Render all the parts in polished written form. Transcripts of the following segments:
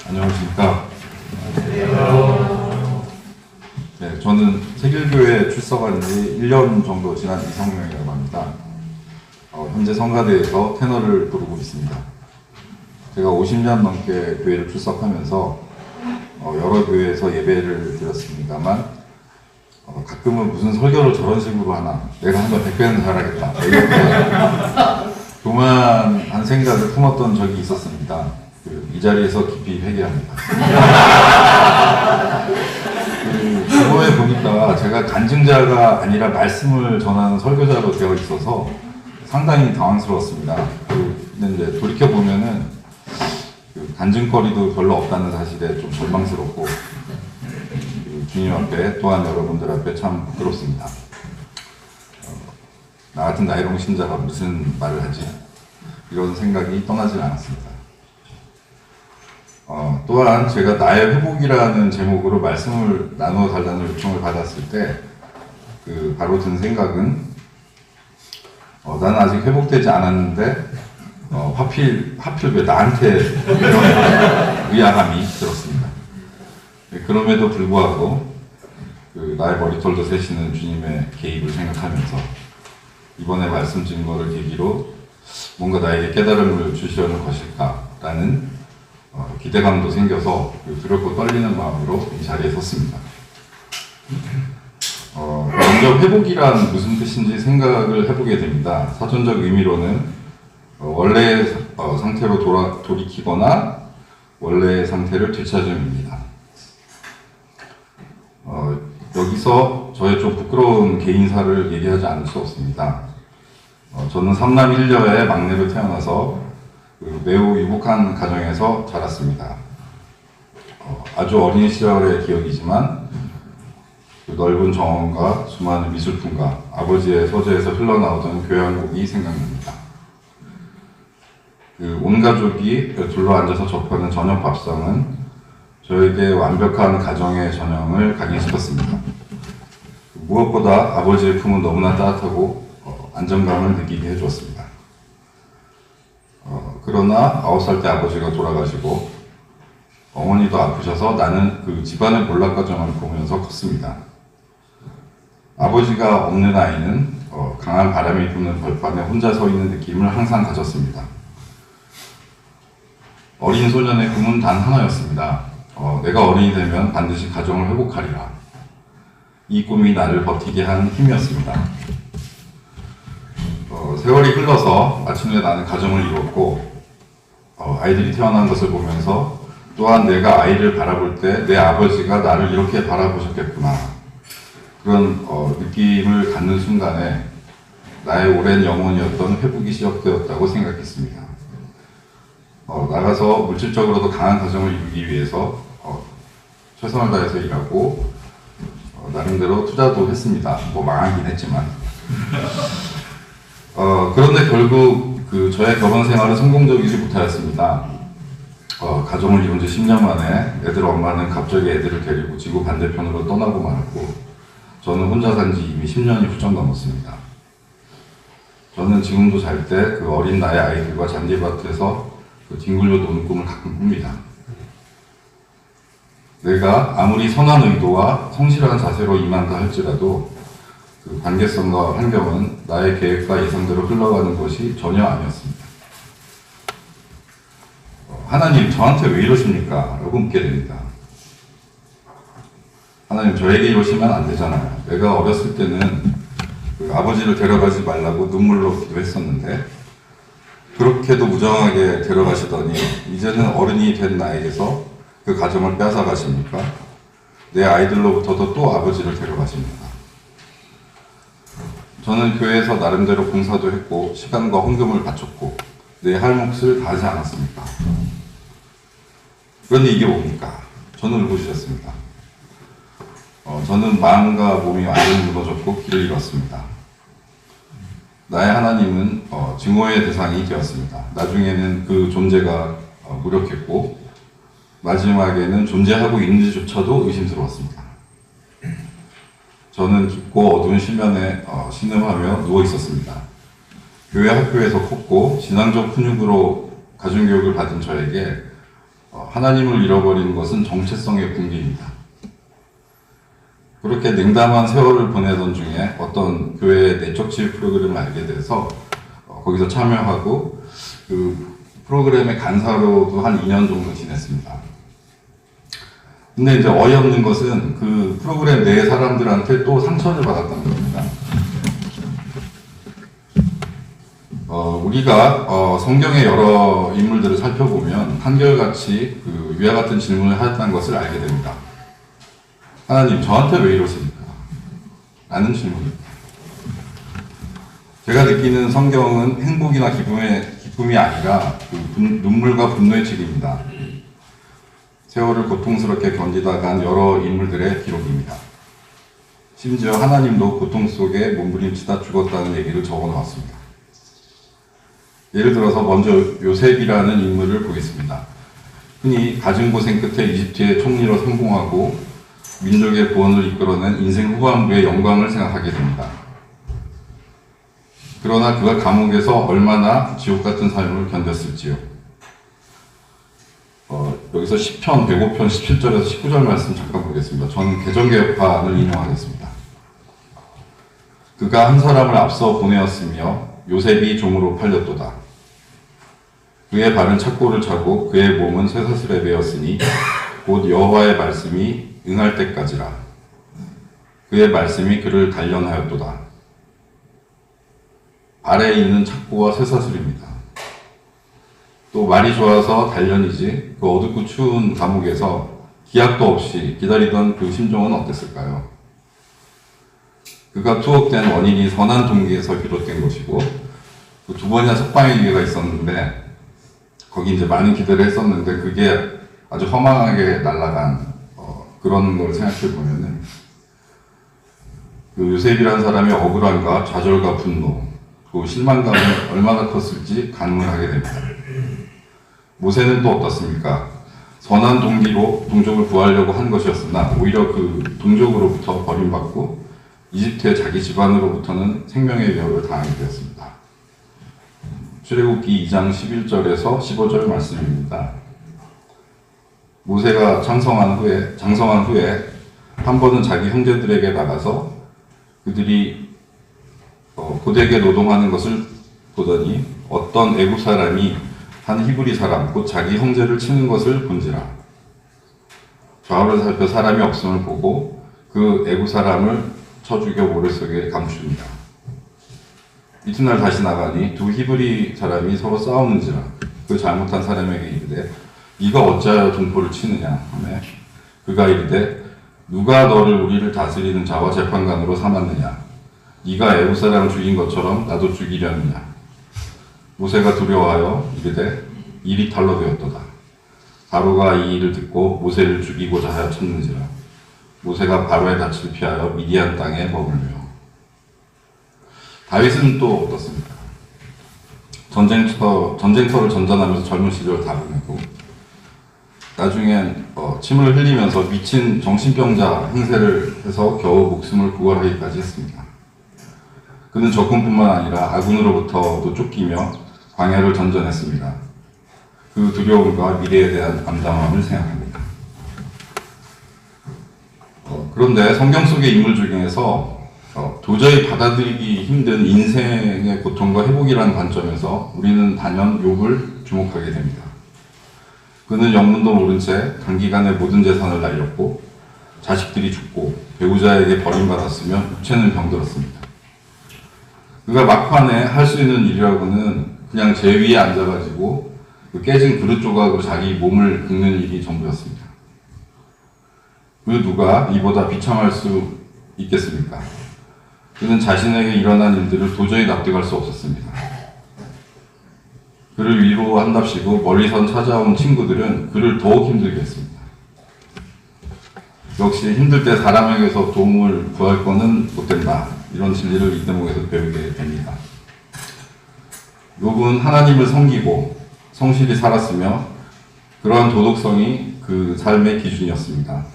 안녕하십니까. 네, 저는 세길교회에 출석한 지 1년 정도 지난 이성명이라고 합니다. 현재 성가대에서 테너를 부르고 있습니다. 제가 50년 넘게 교회를 출석하면서 여러 교회에서 예배를 드렸습니다만 가끔은 무슨 설교를 저런 식으로 하나, 내가 하면 100배는 잘하겠다, 이렇게 교만한 생각을 품었던 적이 있었습니다. 이 자리에서 깊이 회개합니다. 주보에 보니까 제가 간증자가 아니라 말씀을 전하는 설교자로 되어 있어서 상당히 당황스러웠습니다. 근데 돌이켜보면은 간증거리도 별로 없다는 사실에 좀 절망스럽고 주님 앞에 또한 여러분들 앞에 참 부끄럽습니다. 나 같은 나이롱 신자가 무슨 말을 하지? 이런 생각이 떠나질 않았습니다. 또한 제가 나의 회복이라는 제목으로 말씀을 나누어 달라는 요청을 받았을 때 바로 든 생각은 나는 아직 회복되지 않았는데 하필 왜 나한테 이런 의아함이 들었습니다. 그럼에도 불구하고 나의 머리털도 세시는 주님의 개입을 생각하면서 이번에 말씀 증거를 계기로 뭔가 나에게 깨달음을 주시려는 것일까라는 기대감도 생겨서 두렵고 떨리는 마음으로 이 자리에 섰습니다. 먼저 회복이란 무슨 뜻인지 생각을 해보게 됩니다. 사전적 의미로는 원래의 상태로 돌이키거나 원래의 상태를 되찾음입니다. 여기서 저의 좀 부끄러운 개인사를 얘기하지 않을 수 없습니다. 저는 3남 1녀의 막내로 태어나서 매우 유복한 가정에서 자랐습니다. 아주 어린 시절의 기억이지만 넓은 정원과 수많은 미술품과 아버지의 서재에서 흘러나오던 교향곡이 생각납니다. 온 가족이 둘러앉아서 접하는 저녁 밥상은 저에게 완벽한 가정의 전형을 강의시켰습니다. 무엇보다 아버지의 품은 너무나 따뜻하고 안정감을 느끼게 해주었습니다. 그러나 9살 때 아버지가 돌아가시고 어머니도 아프셔서 나는 그 집안의 몰락과정을 보면서 컸습니다. 아버지가 없는 아이는 강한 바람이 부는 벌판에 혼자 서 있는 느낌을 항상 가졌습니다. 어린 소년의 꿈은 단 하나였습니다. 내가 어른이 되면 반드시 가정을 회복하리라. 이 꿈이 나를 버티게 한 힘이었습니다. 세월이 흘러서 마침내 나는 가정을 이뤘고 아이들이 태어난 것을 보면서 또한 내가 아이를 바라볼 때 내 아버지가 나를 이렇게 바라보셨겠구나, 그런 느낌을 갖는 순간에 나의 오랜 영혼이었던 회복이 시작되었다고 생각했습니다. 나가서 물질적으로도 강한 가정을 이루기 위해서 최선을 다해서 일하고 나름대로 투자도 했습니다. 뭐 망하긴 했지만 그런데 결국 저의 결혼 생활은 성공적이지 못하였습니다. 가정을 이룬 지 10년 만에 애들 엄마는 갑자기 애들을 데리고 지구 반대편으로 떠나고 말았고 저는 혼자 산 지 이미 10년이 훌쩍 넘었습니다. 저는 지금도 잘 때 어린 나의 아이들과 잔디밭에서 뒹굴려 노는 꿈을 가끔 꿉니다. 내가 아무리 선한 의도와 성실한 자세로 임한다 할지라도 관계성과 환경은 나의 계획과 예상대로 흘러가는 것이 전혀 아니었습니다. 하나님, 저한테 왜 이러십니까? 라고 묻게 됩니다. 하나님, 저에게 이러시면 안 되잖아요. 내가 어렸을 때는 아버지를 데려가지 말라고 눈물로 기도했었는데 그렇게도 무정하게 데려가시더니 이제는 어른이 된 나에게서 그 가정을 빼앗아 가십니까? 내 아이들로부터도 또 아버지를 데려가십니다. 저는 교회에서 나름대로 봉사도 했고 시간과 헌금을 바쳤고 내 할 몫을 다하지 않았습니까? 그런데 이게 뭡니까? 저는 울부짖었습니다. 저는 마음과 몸이 완전히 무너졌고 길을 잃었습니다. 나의 하나님은 증오의 대상이 되었습니다. 나중에는 그 존재가 무력했고 마지막에는 존재하고 있는지조차도 의심스러웠습니다. 저는 깊고 어두운 실면에 신음하며 누워 있었습니다. 교회 학교에서 컸고 신앙적 훈육으로 가정교육을 받은 저에게 하나님을 잃어버리는 것은 정체성의 붕괴입니다. 그렇게 냉담한 세월을 보내던 중에 어떤 교회의 내적 치유 프로그램을 알게 돼서 거기서 참여하고 그 프로그램의 간사로도 한 2년 정도 지냈습니다. 근데 이제 어이없는 것은 그 프로그램 내 사람들한테 또 상처를 받았던 겁니다. 우리가 성경의 여러 인물들을 살펴보면 한결같이 그 위와 같은 질문을 하였다는 것을 알게 됩니다. 하나님, 저한테 왜 이러십니까? 라는 질문입니다. 제가 느끼는 성경은 행복이나 기쁨이 아니라 눈물과 분노의 책입니다. 세월을 고통스럽게 견디다 간 여러 인물들의 기록입니다. 심지어 하나님도 고통 속에 몸부림치다 죽었다는 얘기를 적어 놓았습니다. 예를 들어서 먼저 요셉이라는 인물을 보겠습니다. 흔히 갖은 고생 끝에 이집트의 총리로 성공하고 민족의 구원을 이끌어낸 인생 후반부의 영광을 생각하게 됩니다. 그러나 그가 감옥에서 얼마나 지옥 같은 삶을 견뎠을지요. 여기서 시편 105편 17절에서 19절 말씀 잠깐 보겠습니다. 저는 개정개혁판을 인용하겠습니다. 그가 한 사람을 앞서 보내었으며 요셉이 종으로 팔렸도다. 그의 발은 착고를 차고 그의 몸은 쇠사슬에 매였으니 곧 여호와의 말씀이 응할 때까지라. 그의 말씀이 그를 단련하였도다. 발에 있는 착고와 쇠사슬입니다. 또 말이 좋아서 단련이지 그 어둡고 추운 감옥에서 기약도 없이 기다리던 그 심정은 어땠을까요? 그가 투옥된 원인이 선한 동기에서 비롯된 것이고 그 두 번이나 석방의 기회가 있었는데 거기 이제 많은 기대를 했었는데 그게 아주 허망하게 날아간 그런 걸 생각해 보면은 그 요셉이라는 사람의 억울함과 좌절과 분노 그 실망감이 얼마나 컸을지 가늠을 하게 됩니다. 모세는 또 어떻습니까? 선한 동기로 동족을 구하려고 한 것이었으나 오히려 그 동족으로부터 버림받고 이집트의 자기 집안으로부터는 생명의 위협을 당하게 되었습니다. 출애굽기 2장 11절에서 15절 말씀입니다. 모세가 장성한 후에 한 번은 자기 형제들에게 나가서 그들이 고되게 노동하는 것을 보더니 어떤 애굽 사람이 한 히브리 사람 곧 자기 형제를 치는 것을 본지라. 좌우를 살펴 사람이 없음을 보고 그 애굽 사람을 쳐 죽여 모래 속에 감춥니다. 이튿날 다시 나가니 두 히브리 사람이 서로 싸우는지라. 그 잘못한 사람에게 이르되 네가 어찌하여 동포를 치느냐 하매 그가 이르되 누가 너를 우리를 다스리는 자와 재판관으로 삼았느냐. 네가 애굽 사람을 죽인 것처럼 나도 죽이려느냐. 모세가 두려워하여 이르되 일이 탈로 되었도다. 바로가 이 일을 듣고 모세를 죽이고자 하여 쳤는지라. 모세가 바로의 낯을 피하여 미디안 땅에 머물며. 다윗은 또 어떻습니까? 전쟁터를 전전하면서 젊은 시절을 다 보내고 나중엔 침을 흘리면서 미친 정신병자 행세를 해서 겨우 목숨을 구걸하기까지 했습니다. 그는 적군뿐만 아니라 아군으로부터도 쫓기며 광야를 전전했습니다. 그 두려움과 미래에 대한 암담함을 생각합니다. 그런데 성경 속의 인물 중에서 도저히 받아들이기 힘든 인생의 고통과 회복이라는 관점에서 우리는 단연 욥을 주목하게 됩니다. 그는 영문도 모른 채 단기간에 모든 재산을 날렸고 자식들이 죽고 배우자에게 버림받았으며 육체는 병들었습니다. 그가 막판에 할 수 있는 일이라고는 그냥 제 위에 앉아가지고 그 깨진 그릇 조각으로 자기 몸을 긁는 일이 전부였습니다. 그 누가 이보다 비참할 수 있겠습니까? 그는 자신에게 일어난 일들을 도저히 납득할 수 없었습니다. 그를 위로한답시고 멀리선 찾아온 친구들은 그를 더욱 힘들게 했습니다. 역시 힘들 때 사람에게서 도움을 구할 거는 못 된다. 이런 진리를 이 대목에서 배우게 됩니다. 욥은 하나님을 섬기고 성실히 살았으며 그러한 도덕성이 그 삶의 기준이었습니다.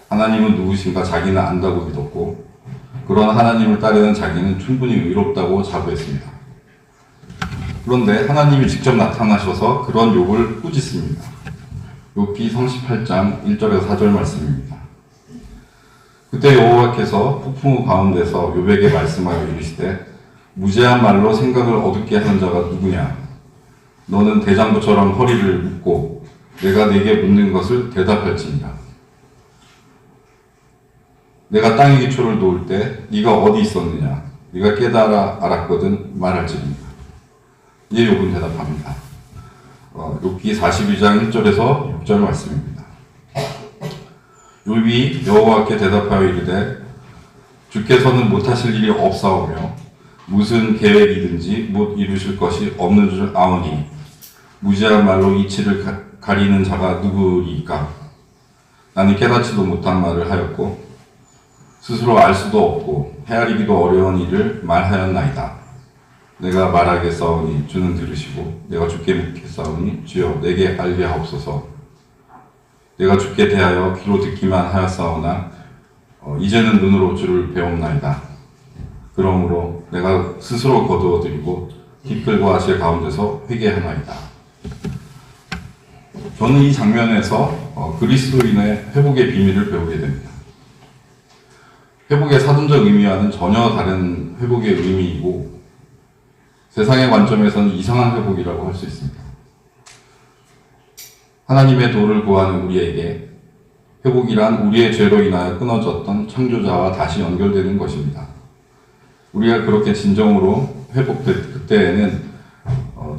하나님은 누구신가 자기는 안다고 믿었고 그런 하나님을 따르는 자기는 충분히 의롭다고 자부했습니다. 그런데 하나님이 직접 나타나셔서 그런 욥을 꾸짖습니다. 욥기 38장 1절에서 4절 말씀입니다. 그때 여호와께서 폭풍우 가운데서 욥에게 말씀하여 이르시되 무죄한 말로 생각을 어둡게 하는 자가 누구냐? 너는 대장부처럼 허리를 묶고 내가 네게 묻는 것을 대답할지니라. 내가 땅의 기초를 놓을 때 네가 어디 있었느냐? 네가 깨달아 알았거든 말할지니라. 이에 욥은 대답합니다. 욥기 42장 1절에서 6절 말씀입니다. 욥이 여호와께 대답하여 이르되 주께서는 못하실 일이 없사오며 무슨 계획이든지 못 이루실 것이 없는 줄 아오니 무지한 말로 이치를 가리는 자가 누구리까? 나는 깨닫지도 못한 말을 하였고 스스로 알 수도 없고 헤아리기도 어려운 일을 말하였나이다. 내가 말하겠사오니 주는 들으시고 내가 주께 묻겠사오니 주여 내게 알게 하옵소서. 내가 주께 대하여 귀로 듣기만 하였사오나 이제는 눈으로 주를 배움나이다. 그러므로 내가 스스로 거두어드리고 티끌과 제 가운데서 회개하나이다. 저는 이 장면에서 그리스도인의 회복의 비밀을 배우게 됩니다. 회복의 사전적 의미와는 전혀 다른 회복의 의미이고 세상의 관점에서는 이상한 회복이라고 할 수 있습니다. 하나님의 도를 구하는 우리에게 회복이란 우리의 죄로 인하여 끊어졌던 창조자와 다시 연결되는 것입니다. 우리가 그렇게 진정으로 회복될 그때에는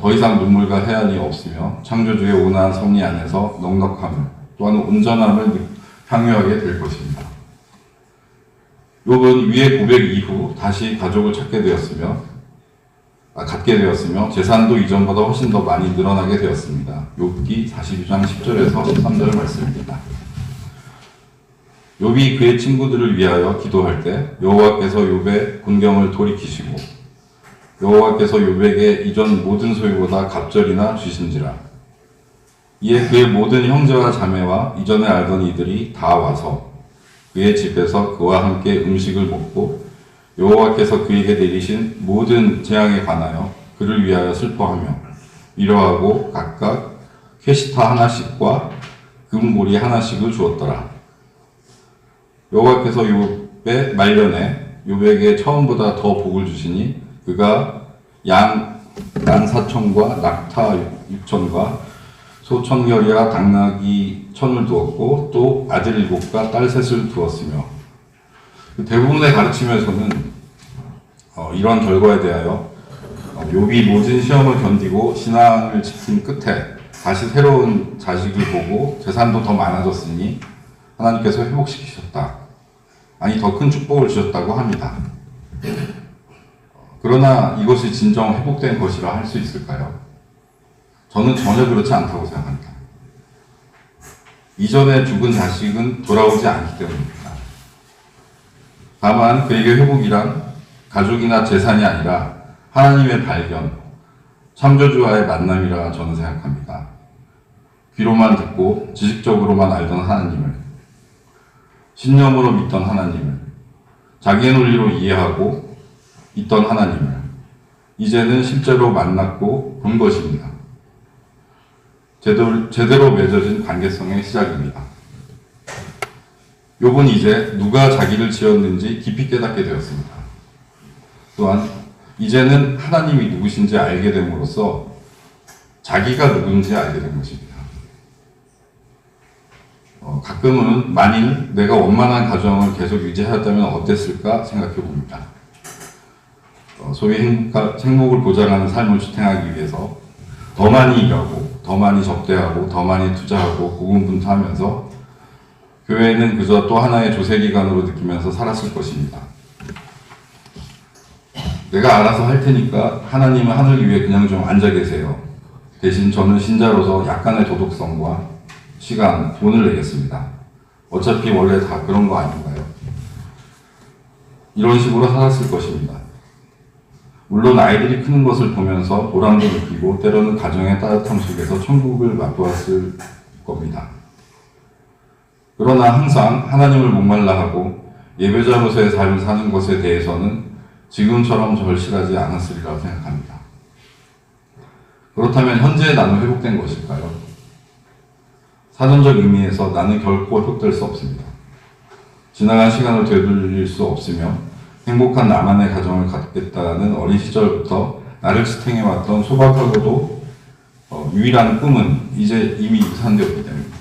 더 이상 눈물과 해안이 없으며 창조주의 온화한 섭리 안에서 넉넉함을 또한 온전함을 향유하게 될 것입니다. 욥은 위의 고백 이후 다시 가족을 갖게 되었으며 재산도 이전보다 훨씬 더 많이 늘어나게 되었습니다. 욥기 42장 10절에서 13절 말씀입니다. 욥이 그의 친구들을 위하여 기도할 때 여호와께서 욥의 군경을 돌이키시고 여호와께서 욥에게 이전 모든 소유보다 갑절이나 주신지라. 이에 그의 모든 형제와 자매와 이전에 알던 이들이 다 와서 그의 집에서 그와 함께 음식을 먹고 여호와께서 그에게 내리신 모든 재앙에 관하여 그를 위하여 슬퍼하며 위로하고 각각 캐시타 하나씩과 금고리 하나씩을 주었더라. 여호와께서 욥의 말년에 욥에게 처음보다 더 복을 주시니 그가 양 14,000과 낙타 6,000과 소 1,000열이와 당나귀 1,000을 두었고 또 아들 7과 딸 3을 두었으며 대부분의 가르침에서는 이러한 결과에 대하여 욥이 모진 시험을 견디고 신앙을 지킨 끝에 다시 새로운 자식을 보고 재산도 더 많아졌으니 하나님께서 회복시키셨다. 아니 더 큰 축복을 주셨다고 합니다. 그러나 이것이 진정 회복된 것이라 할 수 있을까요? 저는 전혀 그렇지 않다고 생각합니다. 이전에 죽은 자식은 돌아오지 않기 때문입니다. 다만 그에게 회복이란 가족이나 재산이 아니라 하나님의 발견, 창조주와의 만남이라 저는 생각합니다. 귀로만 듣고 지식적으로만 알던 하나님을, 신념으로 믿던 하나님을, 자기의 논리로 이해하고 있던 하나님을 이제는 실제로 만났고 본 것입니다. 제대로 맺어진 관계성의 시작입니다. 욥은 이제 누가 자기를 지었는지 깊이 깨닫게 되었습니다. 또한 이제는 하나님이 누구신지 알게 됨으로써 자기가 누군지 알게 된 것입니다. 가끔은 만일 내가 원만한 가정을 계속 유지하였다면 어땠을까 생각해 봅니다. 소위 행복을 보장하는 삶을 주탱하기 위해서 더 많이 일하고 더 많이 접대하고 더 많이 투자하고 고군분투하면서 교회는 그저 또 하나의 조세기관으로 느끼면서 살았을 것입니다. 내가 알아서 할 테니까 하나님은 하늘 위에 그냥 좀 앉아 계세요. 대신 저는 신자로서 약간의 도덕성과 시간, 돈을 내겠습니다. 어차피 원래 다 그런 거 아닌가요? 이런 식으로 살았을 것입니다. 물론 아이들이 크는 것을 보면서 보람도 느끼고 때로는 가정의 따뜻함 속에서 천국을 맛보았을 겁니다. 그러나 항상 하나님을 목말라 하고 예배자로서의 삶을 사는 것에 대해서는 지금처럼 절실하지 않았으리라고 생각합니다. 그렇다면 현재 나는 회복된 것일까요? 사전적 의미에서 나는 결코 회복될 수 없습니다. 지나간 시간을 되돌릴 수 없으며 행복한 나만의 가정을 갖겠다는 어린 시절부터 나를 지탱해왔던 소박하고도 유일한 꿈은 이제 이미 유산되었기 때문입니다.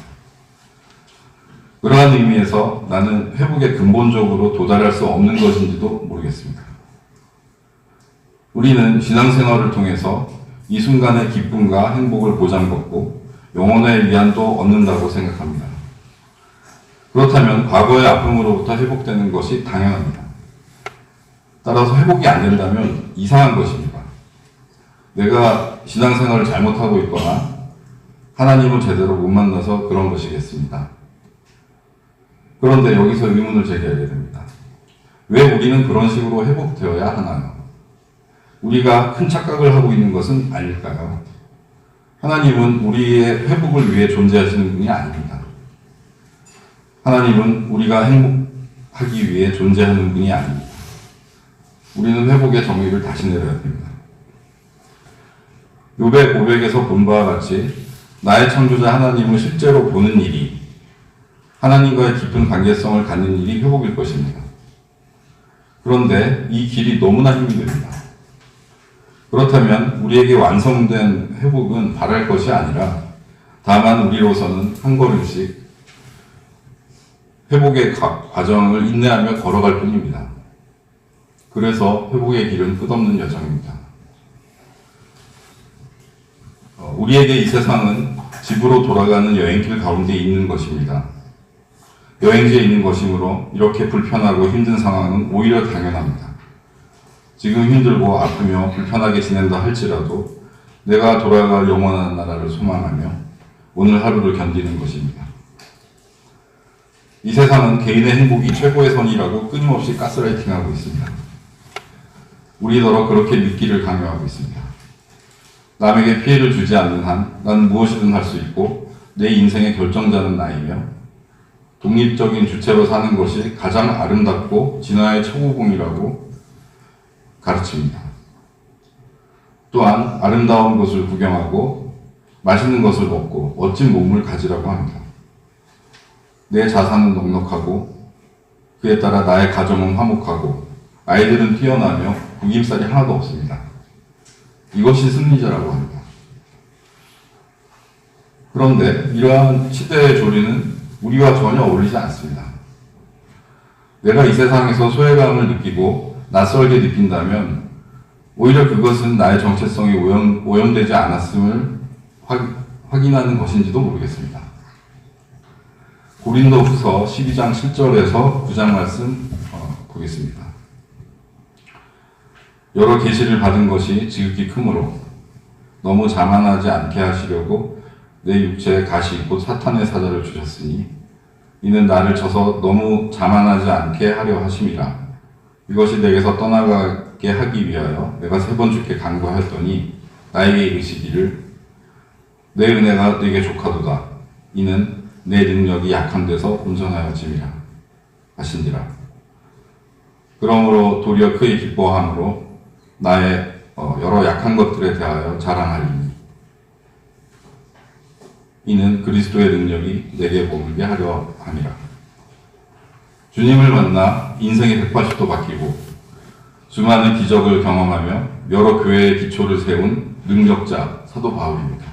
그러한 의미에서 나는 회복에 근본적으로 도달할 수 없는 것인지도 모르겠습니다. 우리는 신앙생활을 통해서 이 순간의 기쁨과 행복을 보장받고 영혼의 위안도 얻는다고 생각합니다. 그렇다면 과거의 아픔으로부터 회복되는 것이 당연합니다. 따라서 회복이 안 된다면 이상한 것입니다. 내가 신앙생활을 잘못하고 있거나 하나님을 제대로 못 만나서 그런 것이겠습니다. 그런데 여기서 의문을 제기하게 됩니다. 왜 우리는 그런 식으로 회복되어야 하나요? 우리가 큰 착각을 하고 있는 것은 아닐까요? 하나님은 우리의 회복을 위해 존재하시는 분이 아닙니다. 하나님은 우리가 행복하기 위해 존재하는 분이 아닙니다. 우리는 회복의 정의를 다시 내려야 됩니다. 욥의 고백에서 본 바와 같이 나의 창조자 하나님을 실제로 보는 일이 하나님과의 깊은 관계성을 갖는 일이 회복일 것입니다. 그런데 이 길이 너무나 힘이 됩니다. 그렇다면 우리에게 완성된 회복은 바랄 것이 아니라 다만 우리로서는 한 걸음씩 회복의 과정을 인내하며 걸어갈 뿐입니다. 그래서 회복의 길은 끝없는 여정입니다. 우리에게 이 세상은 집으로 돌아가는 여행길 가운데 있는 것입니다. 여행지에 있는 것이므로 이렇게 불편하고 힘든 상황은 오히려 당연합니다. 지금 힘들고 아프며 불편하게 지낸다 할지라도 내가 돌아갈 영원한 나라를 소망하며 오늘 하루를 견디는 것입니다. 이 세상은 개인의 행복이 최고의 선이라고 끊임없이 가스라이팅하고 있습니다. 우리더러 그렇게 믿기를 강요하고 있습니다. 남에게 피해를 주지 않는 한 난 무엇이든 할 수 있고 내 인생의 결정자는 나이며 독립적인 주체로 사는 것이 가장 아름답고 진화의 최고봉이라고 가르칩니다. 또한 아름다운 곳을 구경하고 맛있는 것을 먹고 멋진 몸을 가지라고 합니다. 내 자산은 넉넉하고 그에 따라 나의 가정은 화목하고 아이들은 뛰어나며 구김살이 하나도 없습니다. 이것이 승리자라고 합니다. 그런데 이러한 시대의 조리는 우리와 전혀 어울리지 않습니다. 내가 이 세상에서 소외감을 느끼고 낯설게 느낀다면 오히려 그것은 나의 정체성이 오염되지 않았음을 확인하는 것인지도 모르겠습니다. 고린도후서 12장 7절에서 9장 말씀 보겠습니다. 여러 계시를 받은 것이 지극히 크므로 너무 자만하지 않게 하시려고 내 육체에 가시 곧 사탄의 사자를 주셨으니 이는 나를 쳐서 너무 자만하지 않게 하려 하심이라. 이것이 내게서 떠나가게 하기 위하여 내가 3번 주께 간구하였더니 나에게 이르시기를 내 은혜가 네게 족하도다. 이는 내 능력이 약한 데서 온전하여짐이라 하신지라. 그러므로 도리어 크게 기뻐함으로 나의 여러 약한 것들에 대하여 자랑하리니 이는 그리스도의 능력이 내게 머물게 하려 함이라. 주님을 만나 인생의 180도 바뀌고 수많은 기적을 경험하며 여러 교회의 기초를 세운 능력자 사도 바울입니다.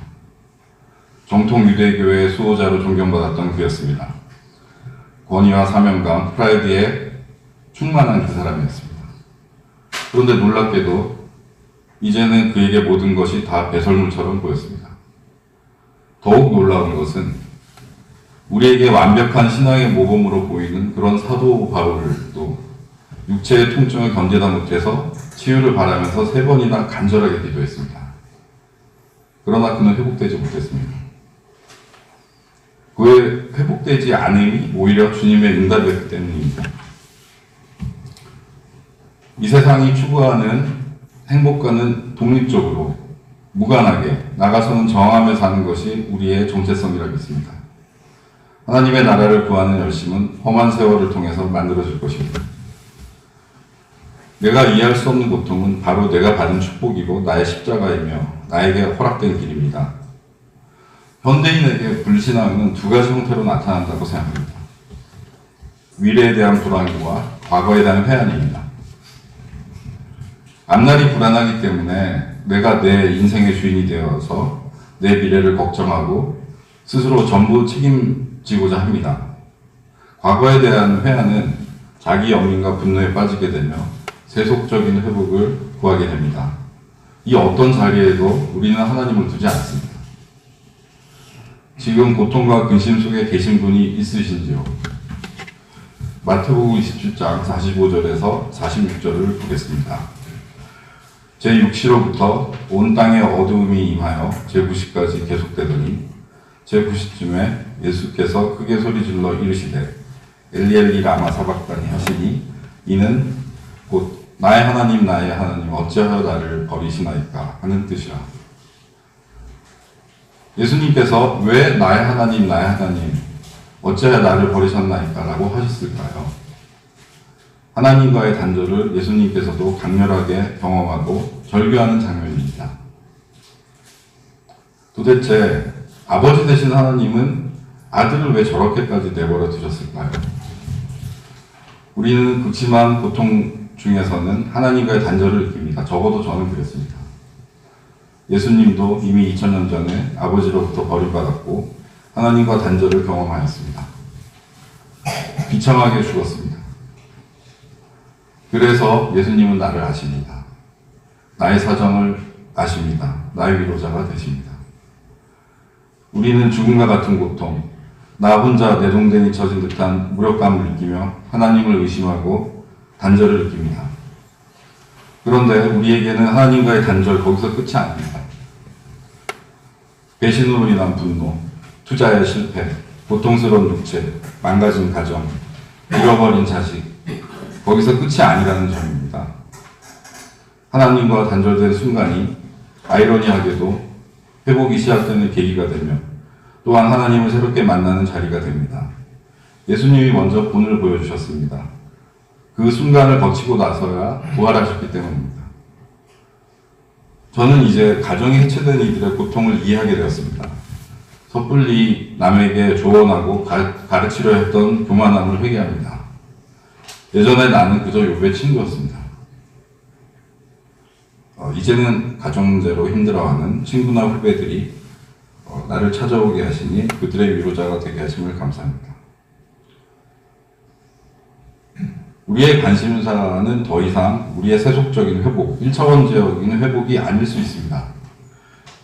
정통 유대교회의 수호자로 존경받았던 그였습니다. 권위와 사명감, 프라이드에 충만한 그 사람이었습니다. 그런데 놀랍게도 이제는 그에게 모든 것이 다 배설물처럼 보였습니다. 더욱 놀라운 것은 우리에게 완벽한 신앙의 모범으로 보이는 그런 사도 바울도 육체의 통증을 견디다 못해서 치유를 바라면서 3번이나 간절하게 기도했습니다. 그러나 그는 회복되지 못했습니다. 그의 회복되지 않음이 오히려 주님의 응답이었기 때문입니다. 이 세상이 추구하는 행복과는 독립적으로 무관하게 나가서는 정함에 사는 것이 우리의 정체성이라 믿습니다. 하나님의 나라를 구하는 열심은 험한 세월을 통해서 만들어질 것입니다. 내가 이해할 수 없는 고통은 바로 내가 받은 축복이고 나의 십자가이며 나에게 허락된 길입니다. 현대인에게 불신앙은 두 가지 형태로 나타난다고 생각합니다. 미래에 대한 불안과 과거에 대한 회한입니다. 앞날이 불안하기 때문에 내가 내 인생의 주인이 되어서 내 미래를 걱정하고 스스로 전부 책임지고자 합니다. 과거에 대한 회한은 자기 연민과 분노에 빠지게 되며 세속적인 회복을 구하게 됩니다. 이 어떤 자리에도 우리는 하나님을 두지 않습니다. 지금 고통과 근심 속에 계신 분이 있으신지요? 마태복음 27장 45절에서 46절을 보겠습니다. 제6시로부터 온 땅에 어두움이 임하여 제9시까지 계속되더니 제9시쯤에 예수께서 크게 소리질러 이르시되 엘리 엘리 라마 사박다니 하시니 이는 곧 나의 하나님 나의 하나님 어찌하여 나를 버리시나이까 하는 뜻이라. 예수님께서 왜 나의 하나님 나의 하나님 어찌하여 나를 버리셨나이까 라고 하셨을까요? 하나님과의 단절을 예수님께서도 강렬하게 경험하고 절규하는 장면입니다. 도대체 아버지 되신 하나님은 아들을 왜 저렇게까지 내버려 두셨을까요? 우리는 그치만 고통 중에서는 하나님과의 단절을 느낍니다. 적어도 저는 그랬습니다. 예수님도 이미 2000년 전에 아버지로부터 버림받았고 하나님과 단절을 경험하였습니다. 비참하게 죽었습니다. 그래서 예수님은 나를 아십니다. 나의 사정을 아십니다. 나의 위로자가 되십니다. 우리는 죽음과 같은 고통, 나 혼자 내동댕이 쳐진 듯한 무력감을 느끼며 하나님을 의심하고 단절을 느낍니다. 그런데 우리에게는 하나님과의 단절 거기서 끝이 아닙니다. 배신으로 인한 분노, 투자의 실패, 고통스러운 육체, 망가진 가정, 잃어버린 자식, 거기서 끝이 아니라는 점입니다. 하나님과 단절된 순간이 아이러니하게도 회복이 시작되는 계기가 되며 또한 하나님을 새롭게 만나는 자리가 됩니다. 예수님이 먼저 본을 보여주셨습니다. 그 순간을 거치고 나서야 부활하셨기 때문입니다. 저는 이제 가정이 해체된 이들의 고통을 이해하게 되었습니다. 섣불리 남에게 조언하고 가르치려 했던 교만함을 회개합니다. 예전에 나는 그저 욥의 친구였습니다. 이제는 가정 문제로 힘들어하는 친구나 후배들이 나를 찾아오게 하시니 그들의 위로자가 되게 하심을 감사합니다. 우리의 관심사는 더 이상 우리의 세속적인 회복, 1차원적인 회복이 아닐 수 있습니다.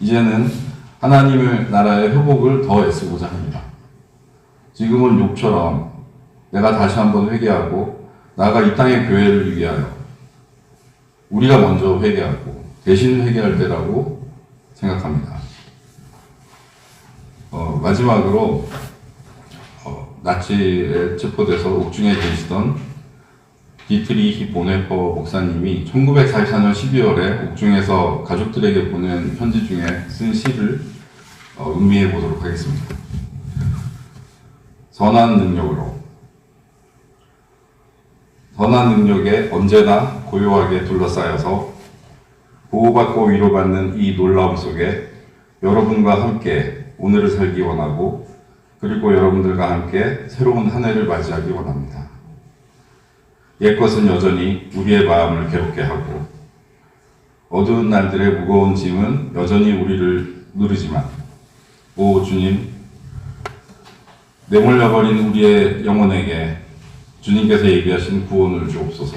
이제는 하나님의 나라의 회복을 더 애쓰고자 합니다. 지금은 욥처럼 내가 다시 한번 회개하고 나가 이 땅의 교회를 위하여 우리가 먼저 회개하고 대신 회개할 때라고 생각합니다. 마지막으로 나치에 체포돼서 옥중에 계시던 디트리히 보네퍼 목사님이 1944년 12월에 옥중에서 가족들에게 보낸 편지 중에 쓴 시를 음미해 보도록 하겠습니다. 선한 능력으로. 선한 능력에 언제나 고요하게 둘러싸여서 보호받고 위로받는 이 놀라움 속에 여러분과 함께 오늘을 살기 원하고 그리고 여러분들과 함께 새로운 한 해를 맞이하기 원합니다. 옛것은 여전히 우리의 마음을 괴롭게 하고 어두운 날들의 무거운 짐은 여전히 우리를 누르지만 오 주님, 내몰려버린 우리의 영혼에게 주님께서 예비하신 구원을 주옵소서.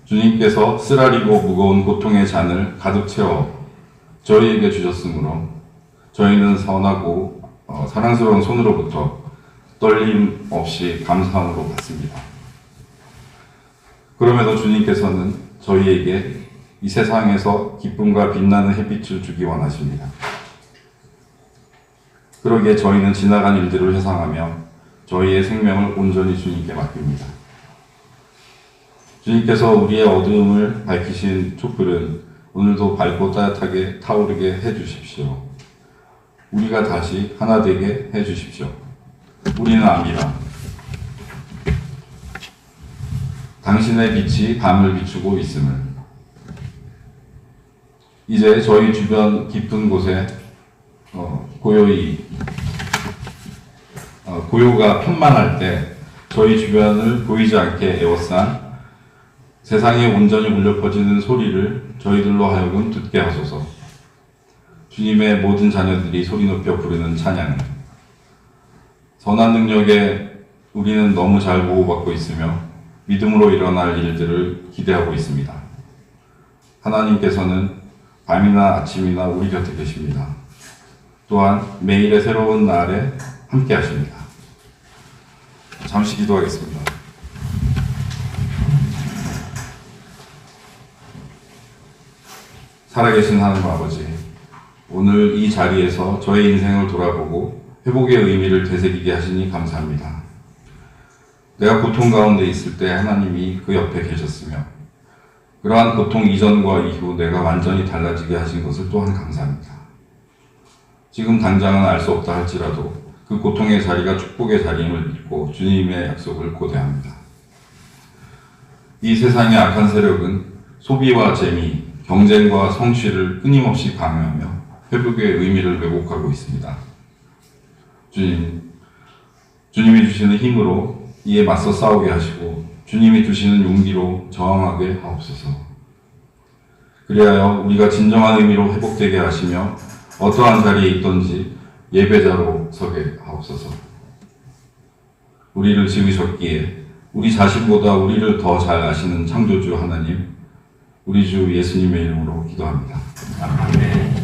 주님께서 쓰라리고 무거운 고통의 잔을 가득 채워 저희에게 주셨으므로 저희는 선하고 사랑스러운 손으로부터 떨림 없이 감사함으로 받습니다. 그럼에도 주님께서는 저희에게 이 세상에서 기쁨과 빛나는 햇빛을 주기 원하십니다. 그러기에 저희는 지나간 일들을 회상하며 저희의 생명을 온전히 주님께 맡깁니다. 주님께서 우리의 어두움을 밝히신 촛불은 오늘도 밝고 따뜻하게 타오르게 해주십시오. 우리가 다시 하나 되게 해주십시오. 우리는 압니다. 당신의 빛이 밤을 비추고 있음을. 이제 저희 주변 깊은 곳에 고요가 편만할 때 저희 주변을 보이지 않게 에워싼 세상에 온전히 울려 퍼지는 소리를 저희들로 하여금 듣게 하소서. 주님의 모든 자녀들이 소리 높여 부르는 찬양을. 선한 능력에 우리는 너무 잘 보호받고 있으며 믿음으로 일어날 일들을 기대하고 있습니다. 하나님께서는 밤이나 아침이나 우리 곁에 계십니다. 또한 매일의 새로운 날에 함께 하십니다. 잠시 기도하겠습니다. 살아계신 하나님 아버지, 오늘 이 자리에서 저의 인생을 돌아보고 회복의 의미를 되새기게 하시니 감사합니다. 내가 고통 가운데 있을 때 하나님이 그 옆에 계셨으며 그러한 고통 이전과 이후 내가 완전히 달라지게 하신 것을 또한 감사합니다. 지금 당장은 알 수 없다 할지라도 그 고통의 자리가 축복의 자리임을 믿고 주님의 약속을 고대합니다. 이 세상의 악한 세력은 소비와 재미, 경쟁과 성취를 끊임없이 강요하며 회복의 의미를 왜곡하고 있습니다. 주님이 주시는 힘으로 이에 맞서 싸우게 하시고 주님이 주시는 용기로 저항하게 하옵소서. 그리하여 우리가 진정한 의미로 회복되게 하시며 어떠한 자리에 있든지 예배자로 서게 하옵소서. 우리를 지으셨기에 우리 자신보다 우리를 더 잘 아시는 창조주 하나님, 우리 주 예수님의 이름으로 기도합니다. 아멘.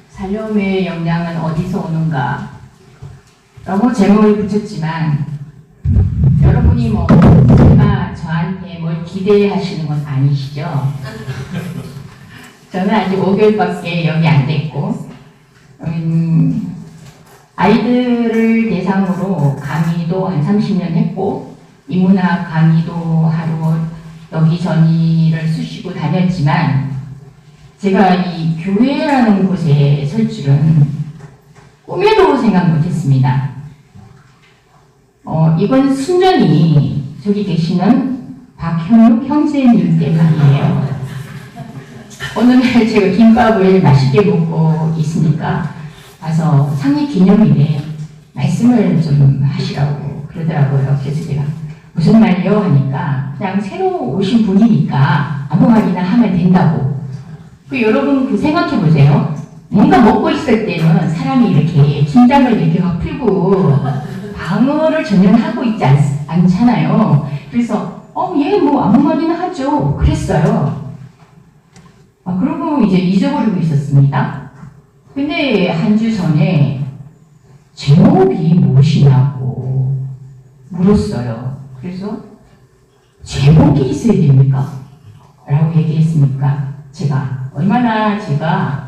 살려움의 영향은 어디서 오는가? 라고 제목을 붙였지만 여러분이 제가 저한테 뭘 기대하시는 건 아니시죠? 저는 아직 5개월밖에 여기 안 됐고 아이들을 대상으로 강의도 한 30년 했고 인문학 강의도 하러 여기저기를 쑤시고 다녔지만 제가 이 교회라는 곳에 설 줄은 꿈에도 생각 못했습니다. 이건 순전히 저기 계시는 박현욱 형제님 때문이에요. 어느 날 제가 김밥을 맛있게 먹고 있으니까 와서 상의 기념일에 말씀을 좀 하시라고 그러더라고요. 그래서 제가 무슨 말이요? 하니까 그냥 새로 오신 분이니까 아무 말이나 하면 된다고. 여러분 생각해 보세요. 뭔가 먹고 있을 때는 사람이 이렇게 긴장을 이렇게 막 풀고 방어를 전혀 하고 있지 않잖아요. 그래서 얘 뭐 아무 말이나 하죠. 그랬어요. 그러고 이제 잊어버리고 있었습니다. 근데 한 주 전에 제목이 무엇이냐고 물었어요. 그래서 제목이 있어야 됩니까? 라고 얘기했으니까 얼마나 제가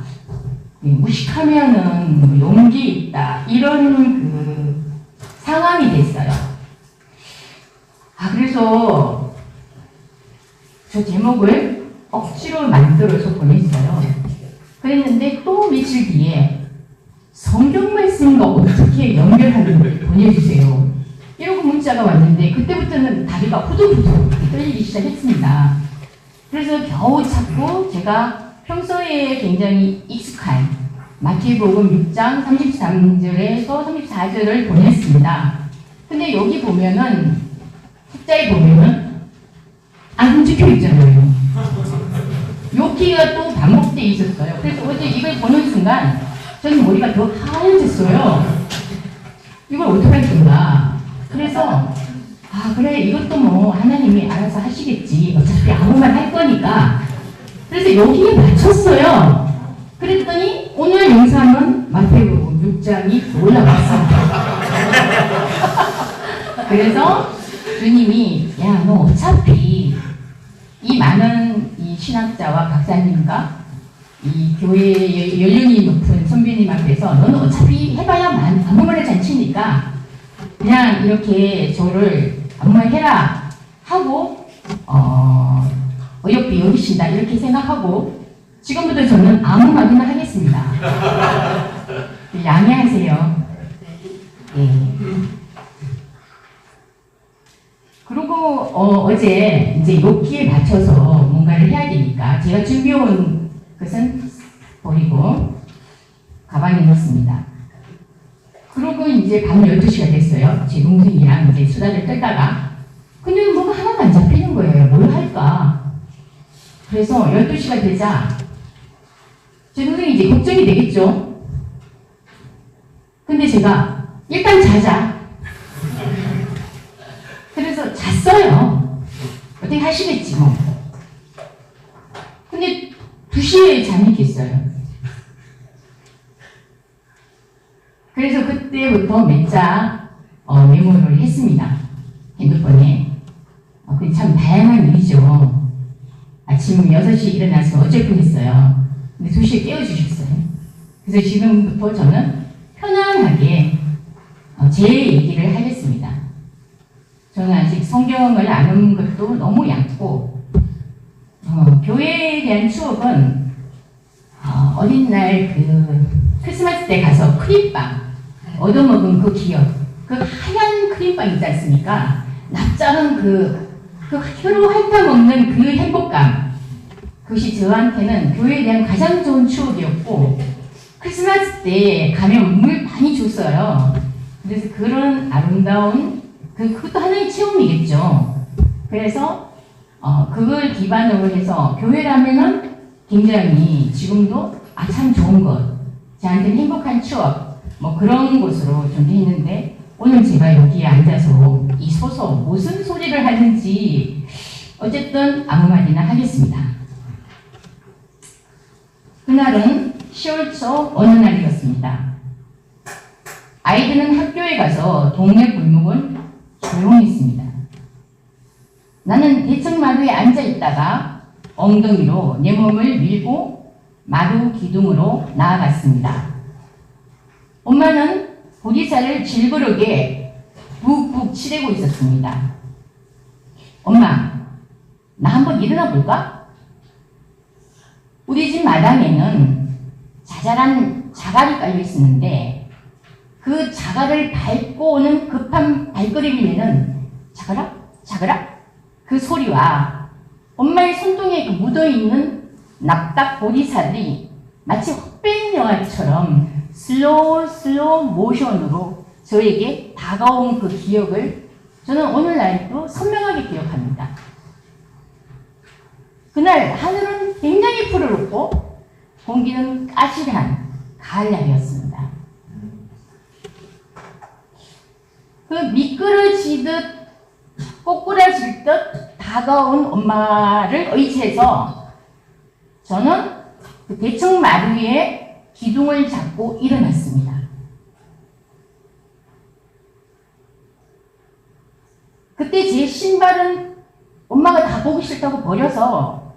무식하면은 용기 있다 이런 그 상황이 됐어요. 그래서 저 제목을 억지로 만들어서 보냈어요. 그랬는데 또 며칠 뒤에 성경 말씀과 어떻게 연결하는지 보내주세요. 이러고 문자가 왔는데 그때부터는 다리가 후들후들 떨리기 시작했습니다. 그래서 겨우 찾고 제가 평소에 굉장히 익숙한 마태복음 6장 33절에서 34절을 보냈습니다. 근데 여기 보면은 숫자에 보면은 안 적혀 있잖아요. 여기가 또 반복되어 있었어요. 그래서 어제 이걸 보는 순간 저는 머리가 더 하얘졌어요. 이걸 어떻게 할 건가. 그래서 그래 이것도 뭐 하나님이 알아서 하시겠지. 어차피 아무 말 할 거니까. 그래서 여기에 맞췄어요. 그랬더니 오늘 영상은 마태복음 6장이 올라갔어요. 그래서 주님이 야 너 어차피 이 많은 이 신학자와 박사님과 이 교회의 연륜이 높은 선배님 앞에서 너는 어차피 해봐야 아무 말을 잔치니까 그냥 이렇게 저를 아무 말 해라 하고 어여삐 여기신다 이렇게 생각하고 지금부터 저는 아무 말이나 하겠습니다. 양해하세요. 예. 그리고 어제 이제 욕기에 맞춰서 뭔가를 해야 되니까 제가 준비해온 것은 버리고 가방에 넣었습니다. 그리고 이제 밤 12시가 됐어요. 제 동생이랑 이제 수다를 떨다가 근데 뭐가 하나도 안 잡히는 거예요. 뭘 할까? 그래서 12시가 되자 제 동생이 이제 걱정이 되겠죠. 근데 제가 일단 자자. 그래서 잤어요. 어떻게 하시겠지 뭐. 근데 2시에 잠이 깼어요. 그래서 그때부터 몇자 메모를 했습니다. 핸드폰에. 그게 참 다양한 일이죠. 아침 6시에 일어나서 어쩔 뻔했어요. 근데 2시에 깨워주셨어요. 그래서 지금부터 저는 편안하게 제 얘기를 하겠습니다. 저는 아직 성경을 아는 것도 너무 얕고 교회에 대한 추억은 어린 날 크리스마스 때 가서 크림빵 얻어먹은 그 기억, 그 하얀 크림빵 있지 않습니까? 납작한 그 혀로 핥아먹는 그 행복감, 그것이 저한테는 교회에 대한 가장 좋은 추억이었고 크리스마스 때 가면 물 많이 줬어요. 그래서 그런 아름다운 그것도 하나의 체험이겠죠. 그래서 그걸 기반으로 해서 교회라면은 굉장히 지금도 참 좋은 것, 저한테는 행복한 추억 뭐 그런 곳으로 존재했는데 오늘 제가 여기에 앉아서 이 서서 무슨 소리를 하는지 어쨌든 아무 말이나 하겠습니다. 그날은 10월 초 어느 날이었습니다. 아이들은 학교에 가서 동네 골목은 조용했습니다. 나는 대청 마루에 앉아 있다가 엉덩이로 내 몸을 밀고 마루 기둥으로 나아갔습니다. 엄마는 보리쌀을 질그릇에 푹푹 치대고 있었습니다. 엄마, 나 한번 일어나 볼까? 우리 집 마당에는 자잘한 자갈이 깔려 있었는데 그 자갈을 밟고 오는 급한 발걸음이면은 자그락 그 소리와 엄마의 손등에 그 묻어있는 납작 보리살이 마치 헛된 영화처럼 슬로우 모션으로 저에게 다가온 그 기억을 저는 오늘날도 선명하게 기억합니다. 그날 하늘은 굉장히 푸르렀고 공기는 까칠한 가을날이었습니다. 그 미끄러지듯 꼬꾸라질 듯 다가온 엄마를 의지해서 저는 그 대청 마루에 기둥을 잡고 일어났습니다. 그때 제 신발은 엄마가 다 보기 싫다고 버려서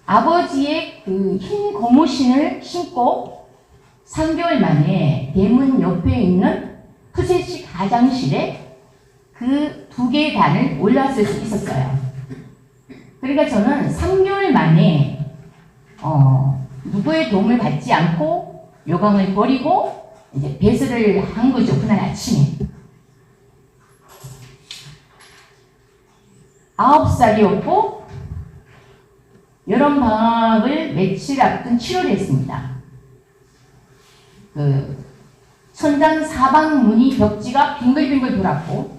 아버지의 그 흰 고무신을 신고 3개월 만에 대문 옆에 있는 푸세식 화장실에 그 2개의 단을 올랐을 수 있었어요. 그러니까 저는 3개월 만에 누구의 도움을 받지 않고 요강을 버리고 이제 배설을 한 거죠. 그날 아침에. 9살이었고 여름방학을 며칠 앞둔 7월에 했습니다. 그 천장 사방 문이 벽지가 빙글빙글 돌았고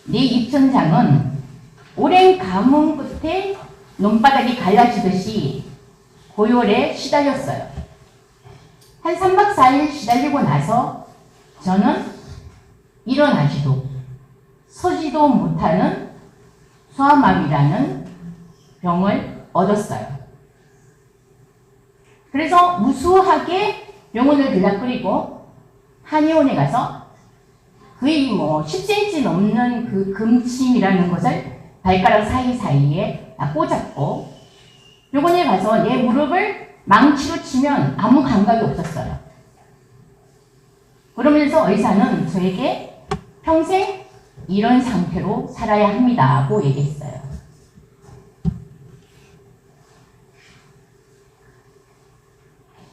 내 입천장은 오랜 가뭄 끝에 논바닥이 갈라지듯이 고열에 시달렸어요. 한 3박 4일 시달리고 나서 저는 일어나지도 서지도 못하는 소아마비라는 병을 얻었어요. 그래서 무수하게 병원을 들락거리고 한의원에 가서 거의 뭐 10cm 넘는 그 금침이라는 것을 발가락 사이사이에 꽂았고 병원에 가서 내 무릎을 망치로 치면 아무 감각이 없었어요. 그러면서 의사는 저에게 평생 이런 상태로 살아야 합니다고 얘기했어요.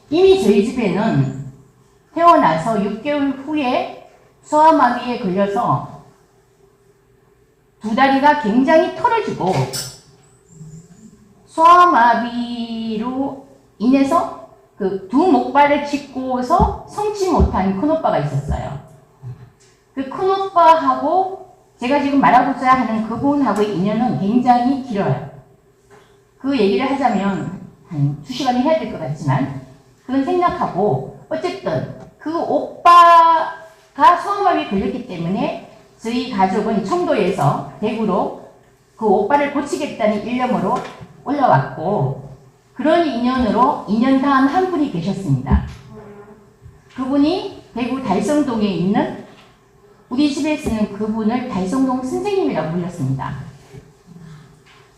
이미 저희 집에는 태어나서 6개월 후에 소아마비에 걸려서 두 다리가 굉장히 털어지고 소아마비로 인해서 그 두 목발을 짚고서 성치 못한 큰오빠가 있었어요. 그 큰오빠하고 제가 지금 말하고자 하는 그분하고의 인연은 굉장히 길어요. 그 얘기를 하자면 한 2시간이 해야 될 것 같지만 그건 생략하고 어쨌든 그 오빠가 소아마비에 걸렸기 때문에 저희 가족은 청도에서 대구로 그 오빠를 고치겠다는 일념으로 올라왔고 그런 인연으로 2년 단 한 분이 계셨습니다. 그분이 대구 달성동에 있는 우리 집에서는 그분을 달성동 선생님이라고 불렀습니다.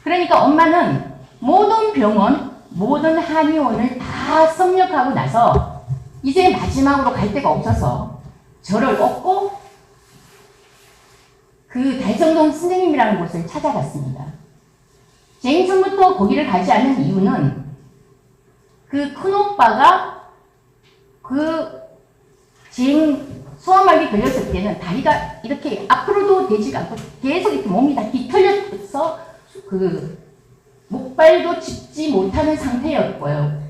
그러니까 엄마는 모든 병원, 모든 한의원을 다 섭렵하고 나서 이제 마지막으로 갈 데가 없어서 저를 얻고 그 달성동 선생님이라는 곳을 찾아갔습니다. 제 인생부터 거기를 가지 않은 이유는 그 큰오빠가 소아마비 걸렸을 때는 다리가 이렇게 앞으로도 되지가 않고 계속 이렇게 몸이 다 뒤틀려서 그 목발도 짚지 못하는 상태였고요.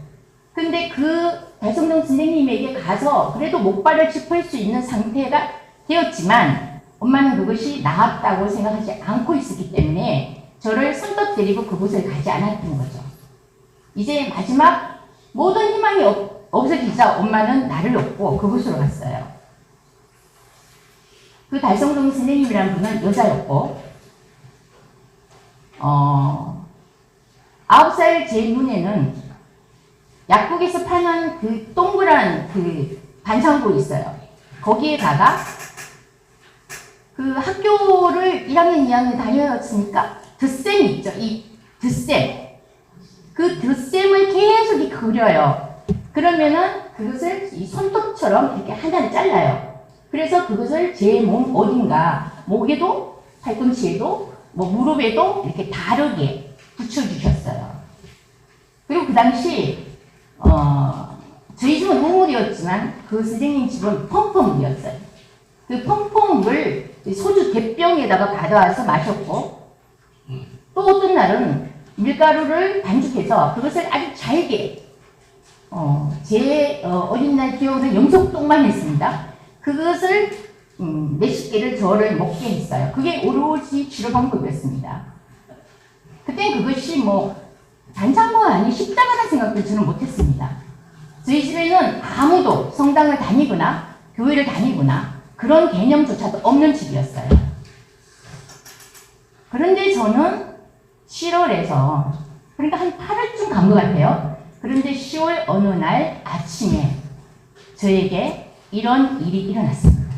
근데 그 달성동 선생님에게 가서 그래도 목발을 짚을 수 있는 상태가 되었지만 엄마는 그것이 나았다고 생각하지 않고 있었기 때문에 저를 손톱 데리고 그곳을 가지 않았던 거죠. 이제 마지막 모든 희망이 없어지자 엄마는 나를 얻고 그곳으로 갔어요. 그 달성동 선생님이라는 분은 여자였고 9살 제 눈에는 약국에서 파는 그 동그란 그 반창고 있어요. 거기에다가 그 학교를 1학년, 2학년 다녔으니까 덧셈이 있죠. 이 덧셈. 그 덧셈을 계속 이 그려요. 그러면은 그것을 이 손톱처럼 이렇게 하나를 잘라요. 그래서 그것을 제 몸 어딘가 목에도 팔꿈치에도 뭐 무릎에도 이렇게 다르게 붙여주셨어요. 그리고 그 당시 저희 집은 우물이었지만 그 선생님 집은 펌프물이었어요. 그 펌프물 소주 대병에다가 받아와서 마셨고 또 어떤 날은 밀가루를 반죽해서 그것을 아주 잘게 제 어린날 기억은 염소똥만 했습니다. 그것을 몇십 개를 저를 먹게 했어요. 그게 오로지 치료 방법이었습니다. 그땐 그것이 뭐 단창고가 아닌 십자가라는 생각도 저는 못했습니다. 저희 집에는 아무도 성당을 다니거나 교회를 다니거나 그런 개념조차도 없는 집이었어요. 그런데 저는 7월에서 그러니까 한 8월쯤 간 것 같아요. 그런데 10월 어느 날 아침에 저에게 이런 일이 일어났습니다.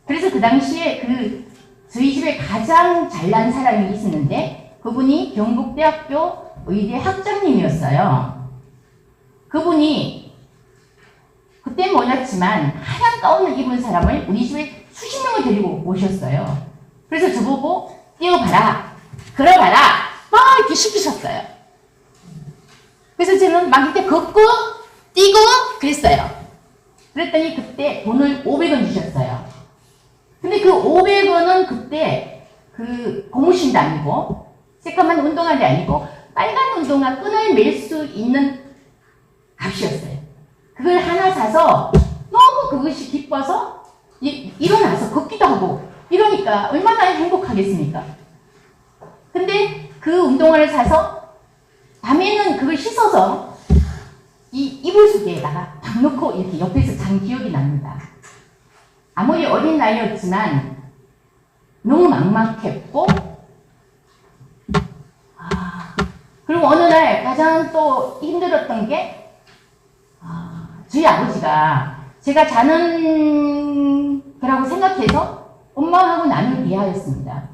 그래서 그 당시에 저희 집에 가장 잘난 사람이 있었는데 그분이 경북대학교 의대 학장님이었어요. 그분이 그때 몰랐지만 하얀 가운을 입은 사람을 우리 집에 수십 명을 데리고 오셨어요. 그래서 저보고 뛰어봐라, 걸어봐라 막 이렇게 시키셨어요. 그래서 저는 막 이렇게 걷고 뛰고 그랬어요. 그랬더니 그때 돈을 500원 주셨어요. 근데 그 500원은 그때 그 고무신도 아니고 새까만 운동화도 아니고 빨간 운동화 끈을 맬 수 있는 값이었어요. 그걸 하나 사서 너무 그것이 기뻐서 일어나서 걷기도 하고 이러니까 얼마나 행복하겠습니까? 근데 그 운동화를 사서 밤에는 그걸 씻어서 이 이불 속에다가 딱 넣고 이렇게 옆에서 잔 기억이 납니다. 아무리 어린 나이였지만 너무 막막했고 그리고 어느 날 가장 또 힘들었던 게 저희 아버지가 제가 자는 거라고 생각해서 엄마하고 나눌 대화였습니다.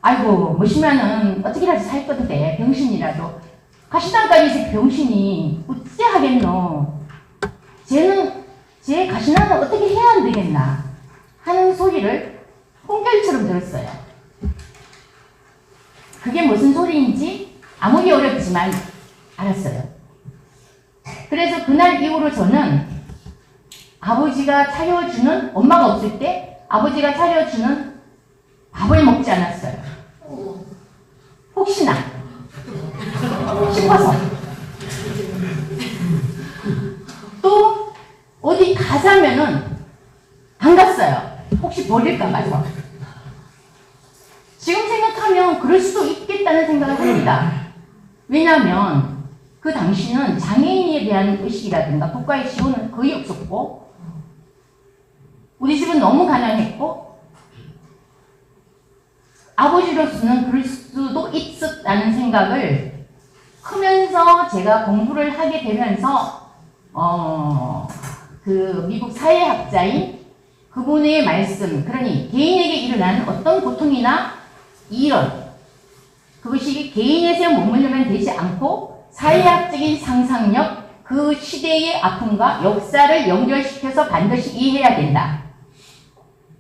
아이고 뭐시면은 어떻게라도 살 건데 병신이라도 가시나까지 병신이 어찌 하겠노. 제 가시나는 어떻게 해야 안 되겠나 하는 소리를 홍결처럼 들었어요. 그게 무슨 소리인지 아무리 어렵지만 알았어요. 그래서 그날 이후로 저는 아버지가 차려주는, 엄마가 없을 때 아버지가 차려주는 밥을 먹지 않았어요. 혹시나 싶어서. 또 어디 가자면은 안 갔어요. 혹시 버릴까 봐서. 지금 생각하면 그럴 수도 있겠다는 생각을 합니다. 왜냐하면 그 당시는 장애인에 대한 의식이라든가 국가의 지원은 거의 없었고, 우리 집은 너무 가난했고, 아버지로서는 그럴 수도 있었다는 생각을 크면서 제가 공부를 하게 되면서 그 미국 사회학자인 그분의 말씀, 그러니 개인에게 일어나는 어떤 고통이나 이런 그것이 개인에서 머물려면 되지 않고 사회학적인 상상력, 그 시대의 아픔과 역사를 연결시켜서 반드시 이해해야 된다.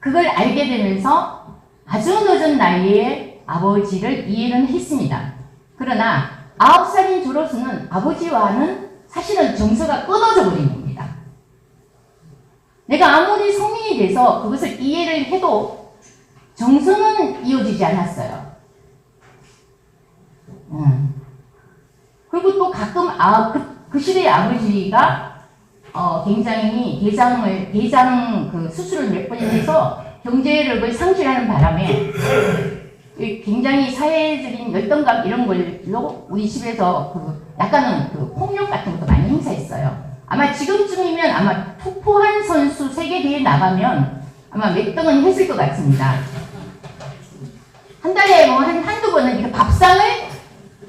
그걸 알게 되면서 아주 늦은 나이에 아버지를 이해는 했습니다. 그러나 9살인 저로서는 아버지와는 사실은 정서가 끊어져 버린 겁니다. 내가 아무리 성인이 돼서 그것을 이해를 해도 정서는 이어지지 않았어요. 그리고 또 가끔 그 시대의 아버지가 굉장히 대장 그 수술을 몇 번 해서 경제력을 상실하는 바람에 굉장히 사회적인 열등감 이런 걸로 우리 집에서 그 약간은 그 폭력 같은 것도 많이 행사했어요. 아마 지금쯤이면 아마 투포한 선수 세계대회 나가면 아마 몇 등은 했을 것 같습니다. 한 달에 뭐 한두 번은 이렇게 밥상을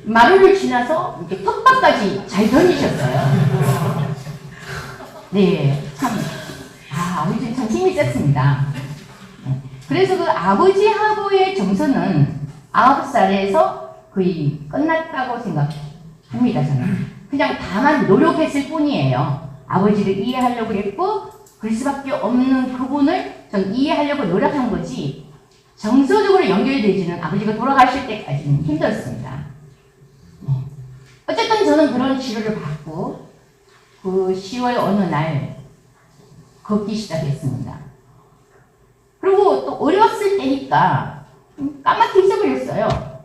마루를 지나서 이렇게 텃밭까지 잘 던지셨어요. 네, 참, 아버지 참 힘이 셌습니다. 그래서 그 아버지하고의 정서는 9살에서 거의 끝났다고 생각합니다, 저는. 그냥 다만 노력했을 뿐이에요. 아버지를 이해하려고 했고, 그럴 수밖에 없는 그분을 전 이해하려고 노력한 거지, 정서적으로 연결되지는 아버지가 돌아가실 때까지는 힘들었습니다. 어쨌든 저는 그런 치료를 받고, 그 10월 어느 날 걷기 시작했습니다. 그리고 또 어렸을 때니까 까맣게 잊어버렸어요.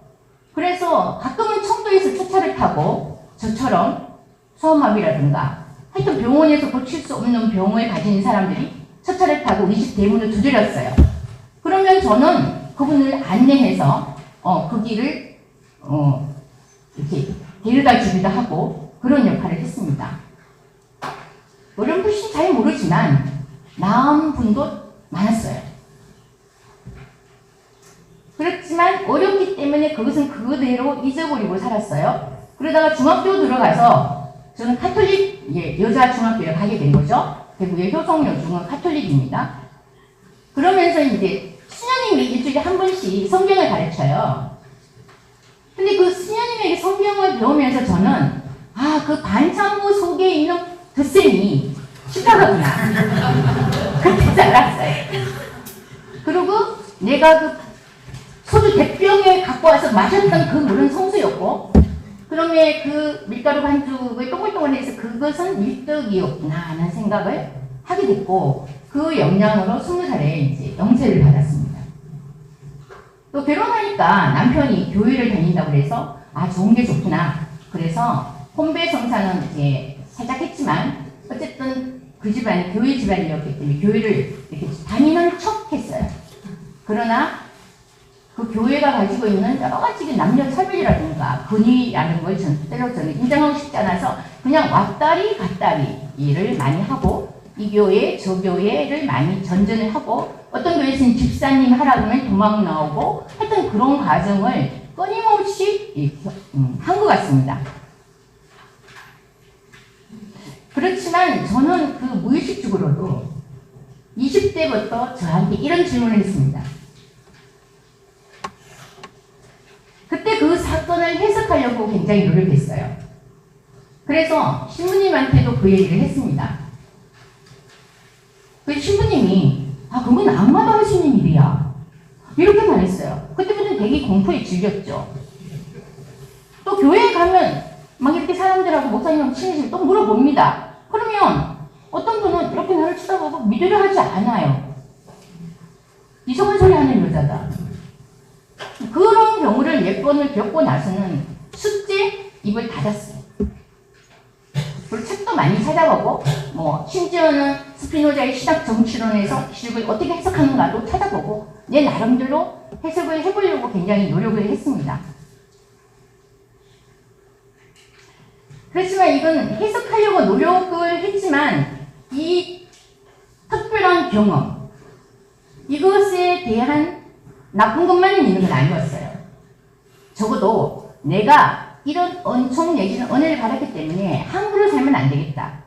그래서 가끔은 청도에서 초차를 타고 저처럼 소아마비라든가 하여튼 병원에서 고칠 수 없는 병을 가진 사람들이 초차를 타고 우리 집 대문을 두드렸어요. 그러면 저는 그분을 안내해서 그 길을 이렇게 데려다 주기도 하고 그런 역할을 했습니다. 어렴풋이 잘 모르지만 나은 분도 많았어요. 그렇지만 어렵기 때문에 그것은 그대로 잊어버리고 살았어요. 그러다가 중학교 들어가서 저는 카톨릭 여자 중학교에 가게 된 거죠. 대구의 효성여중은 카톨릭입니다. 그러면서 이제 수녀님이 일주일에 한 번씩 성경을 가르쳐요. 근데 그 수녀님에게 성경을 배우면서 저는 그 반창고 속에 있는 덧셈이 십자가구나. 그렇게 알았어요. 그리고 내가 그 소주 대병에 갖고 와서 마셨던 그 물은 성수였고, 그러면 그 밀가루 반죽을 동글동글해서 그것은 밀떡이었구나 하는 생각을 하게 됐고, 그 영향으로 20살에 이제 영세를 받았습니다. 또 결혼하니까 남편이 교회를 다닌다고 그래서 좋은 게 좋구나. 그래서 혼배 성사는 이제 살짝 했지만 어쨌든 그 집안이 교회 집안이었기 때문에 교회를 이렇게 다니는 척 했어요. 그러나 그 교회가 가지고 있는 여러 가지 남녀 차별이라든가 권위라는 걸 저는 인정하고 싶지 않아서 그냥 왔다리 갔다리 일을 많이 하고 이 교회 저 교회를 많이 전전을 하고 어떤 교회에서는 집사님 하라고 하면 도망 나오고 하여튼 그런 과정을 끊임없이 한 것 같습니다. 그렇지만 저는 그 무의식적으로도 20대부터 저한테 이런 질문을 했습니다. 그때 그 사건을 해석하려고 굉장히 노력했어요. 그래서 신부님한테도 그 얘기를 했습니다. 그 신부님이 그건 악마도 할 수 있는 일이야. 이렇게 말했어요. 그때부터 되게 공포에 질렸죠. 또 교회에 가면 막 이렇게 사람들하고 목사님하고 친해지면 또 물어봅니다. 그러면 어떤 분은 이렇게 나를 쳐다보고 믿으려 하지 않아요. 이상한 소리 하는 여자다. 그런 경우를 몇 번을 겪고 나서는 숙제 입을 닫았어요. 그리고 책도 많이 찾아보고, 심지어는 스피노자의 신학 정치론에서 기술을 어떻게 해석하는가도 찾아보고, 내 나름대로 해석을 해보려고 굉장히 노력을 했습니다. 그렇지만 이건 해석하려고 노력을 했지만, 이 특별한 경험, 이것에 대한 나쁜 것만 있는 건 아니었어요. 적어도 내가 이런 은총 내지는 은혜를 받았기 때문에 함부로 살면 안 되겠다.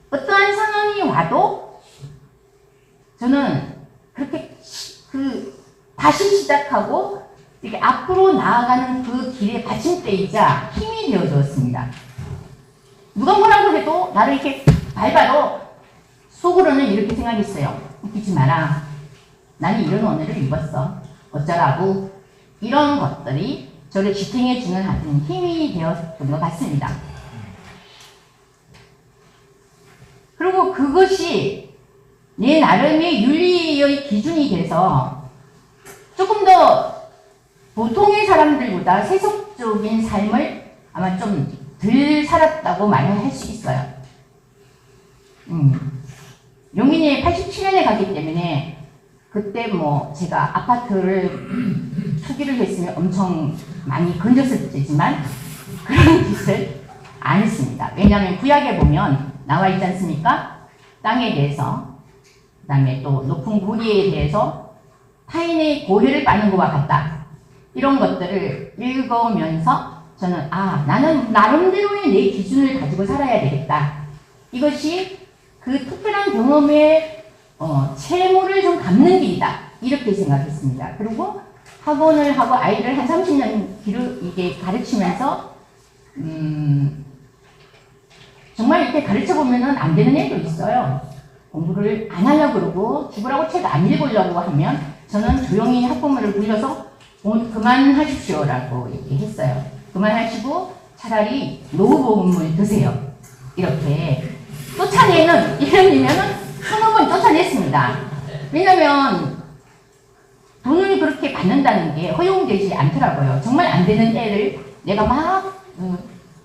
어떠한 상황이 와도 저는 그렇게 다시 시작하고 이렇게 앞으로 나아가는 그 길의 받침대이자 힘이 되어주었습니다. 누가 뭐라고 해도 나를 이렇게 밟아도 속으로는 이렇게 생각했어요. 웃기지 마라. 나는 이런 오늘을 입었어. 어쩌라고. 이런 것들이 저를 지탱해주는 하여튼 힘이 되었던 것 같습니다. 그리고 그것이 내 나름의 윤리의 기준이 돼서 조금 더 보통의 사람들보다 세속적인 삶을 아마 좀 덜 살았다고 말을 할 수 있어요. 용인에 87년에 가기 때문에 그때 제가 아파트를 투기를 했으면 엄청 많이 건졌을 때지만 그런 짓을 안 했습니다. 왜냐하면 구약에 보면 나와 있지 않습니까? 땅에 대해서, 그 다음에 또 높은 고리에 대해서 타인의 고혈을 빠는 것과 같다. 이런 것들을 읽으면서 저는 나는 나름대로의 내 기준을 가지고 살아야 되겠다. 이것이 그 특별한 경험의 채무를 좀 갚는 길이다. 이렇게 생각했습니다. 그리고 학원을 하고 아이를 한 30년 이게 가르치면서 정말 이렇게 가르쳐 보면은 안 되는 애도 있어요. 공부를 안 하려고 그러고 죽으라고 책 안 읽으려고 하면 저는 조용히 학부모를 불러서 그만하십시오라고 얘기했어요. 그만하시고 차라리 노후보험을 드세요. 이렇게 쫓아내는 이러면은 한두 번 쫓아냈습니다. 왜냐면 돈을 그렇게 받는다는 게 허용되지 않더라고요. 정말 안 되는 애를 내가 막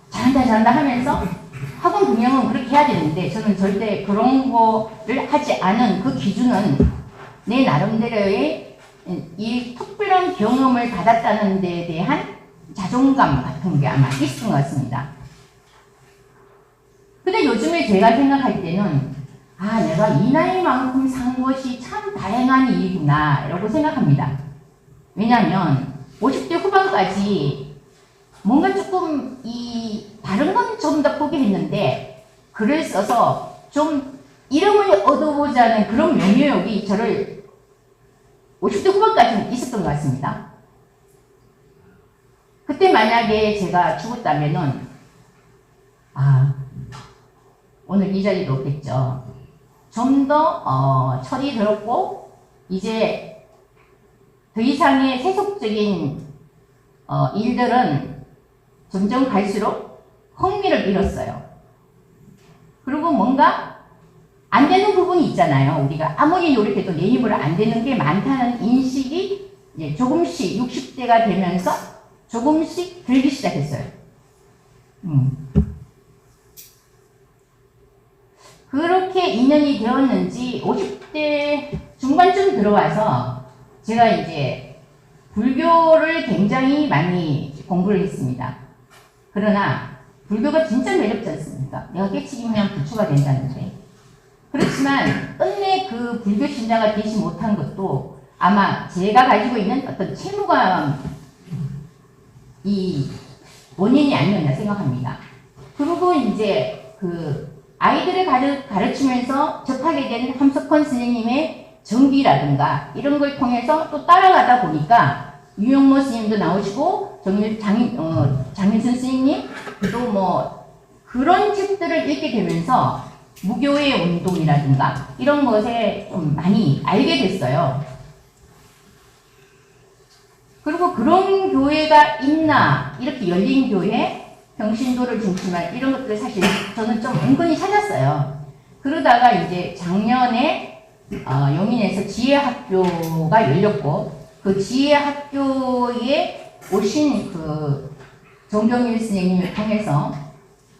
잘한다 하면서 학원 분명은 그렇게 해야 되는데 저는 절대 그런 거를 하지 않은 그 기준은 내 나름대로의 이 특별한 경험을 받았다는 데에 대한 자존감 같은 게 아마 있었던 것 같습니다. 근데 요즘에 제가 생각할 때는 내가 이 나이만큼 산 것이 참 다행한 일이구나 라고 생각합니다. 왜냐하면 50대 후반까지 뭔가 조금 다른 건 좀 더 포기했는데 글을 써서 좀 이름을 얻어보자는 그런 명예욕이 저를 50대 후반까지는 있었던 것 같습니다. 그때 만약에 제가 죽었다면은 오늘 이 자리도 없겠죠. 좀 더 철이 들었고 이제 더 이상의 세속적인 일들은 점점 갈수록 흥미를 잃었어요. 그리고 뭔가 안 되는 부분이 있잖아요. 우리가 아무리 노력해도 내 힘으로 안 되는 게 많다는 인식이 이제 조금씩 60대가 되면서 조금씩 들기 시작했어요. 그렇게 인연이 되었는지 50대 중반쯤 들어와서 제가 이제 불교를 굉장히 많이 공부를 했습니다. 그러나 불교가 진짜 매력지 않습니까? 내가 깨치기면 부처가 된다는데. 그렇지만 끝내 그 불교 신자가 되지 못한 것도 아마 제가 가지고 있는 어떤 채무가 이 원인이 아니었나 생각합니다. 그리고 이제 그 아이들을 가르치면서 접하게 된 함석헌 선생님의 정기라든가 이런 걸 통해서 또 따라가다 보니까 유영모 스님도 나오시고 장윤선 스님 또 그런 책들을 읽게 되면서 무교의 운동이라든가 이런 것에 좀 많이 알게 됐어요. 그리고 그런 교회가 있나, 이렇게 열린 교회, 경신도를 중심한 이런 것들 사실 저는 좀 은근히 찾았어요. 그러다가 이제 작년에 용인에서 지혜학교가 열렸고 그 지혜학교에 오신 그 정경일 선생님을 통해서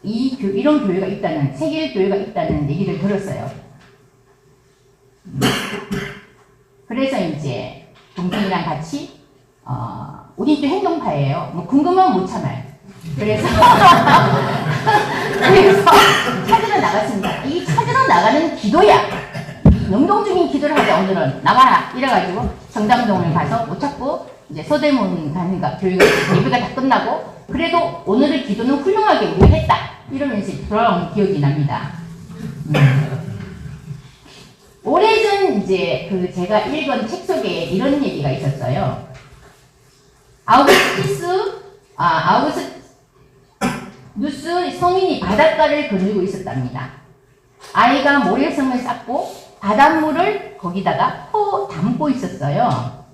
이런 교회가 있다는, 세길교회가 있다는 얘기를 들었어요. 그래서 이제 동생이랑 같이 우린 또 행동파예요. 뭐 궁금하면 못 참아요. 그래서 찾으러 나갔습니다. 이 찾으러 나가는 기도야. 능동적인 기도를 하자. 오늘은 나가라 이래가지고 정담동을 가서 못 찾고 이제 서대문 가니까 교회가 예배가 다 끝나고 그래도 오늘의 기도는 훌륭하게 우리가 했다 이러면서 돌아온 기억이 납니다. 오래전 이제 그 제가 읽은 책 속에 이런 얘기가 있었어요. 아우구스누스 성인이 바닷가를 거닐고 있었답니다. 아이가 모래성을 쌓고 바닷물을 거기다가 담고 있었어요.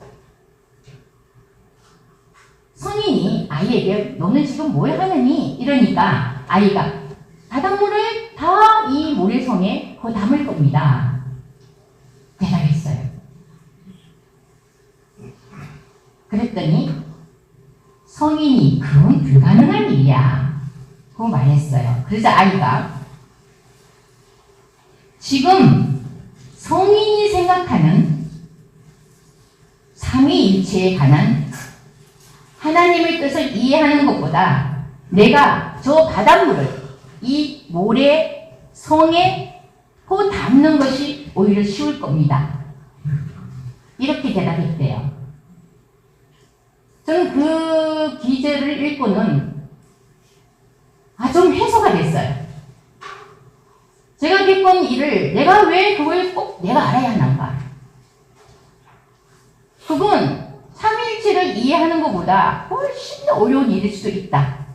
성인이 아이에게 너는 지금 뭘 하느니? 이러니까 아이가 바닷물을 다 이 모래성에 담을 겁니다. 대답했어요. 그랬더니 성인이 그건 불가능한 일이야. 그거 말했어요. 그래서 아이가 지금 성인이 생각하는 삼위일체에 관한 하나님의 뜻을 이해하는 것보다 내가 저 바닷물을 이 모래 성에 담는 것이 오히려 쉬울 겁니다. 이렇게 대답했대요. 저는 그 기제를 읽고는 좀 해소가 됐어요. 제가 겪은 일을 내가 왜 그걸 꼭 내가 알아야 하는가? 그건 삼일체를 이해하는 것보다 훨씬 더 어려운 일일 수도 있다.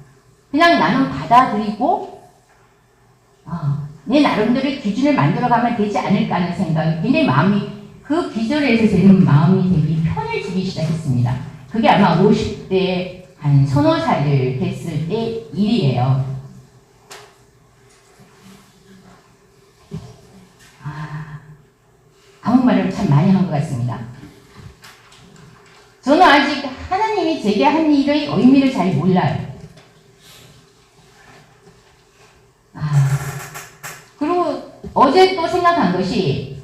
그냥 나는 받아들이고 내 나름대로 기준을 만들어가면 되지 않을까 하는 생각이 굉장히 마음이 그 기절에서 저는 마음이 되게 편해지기 시작했습니다. 그게 아마 50대 한 서너 살을 됐을 때 일이에요. 아무 말을 참 많이 한 것 같습니다. 저는 아직 하나님이 제게 한 일의 의미를 잘 몰라요. 그리고 어제 또 생각한 것이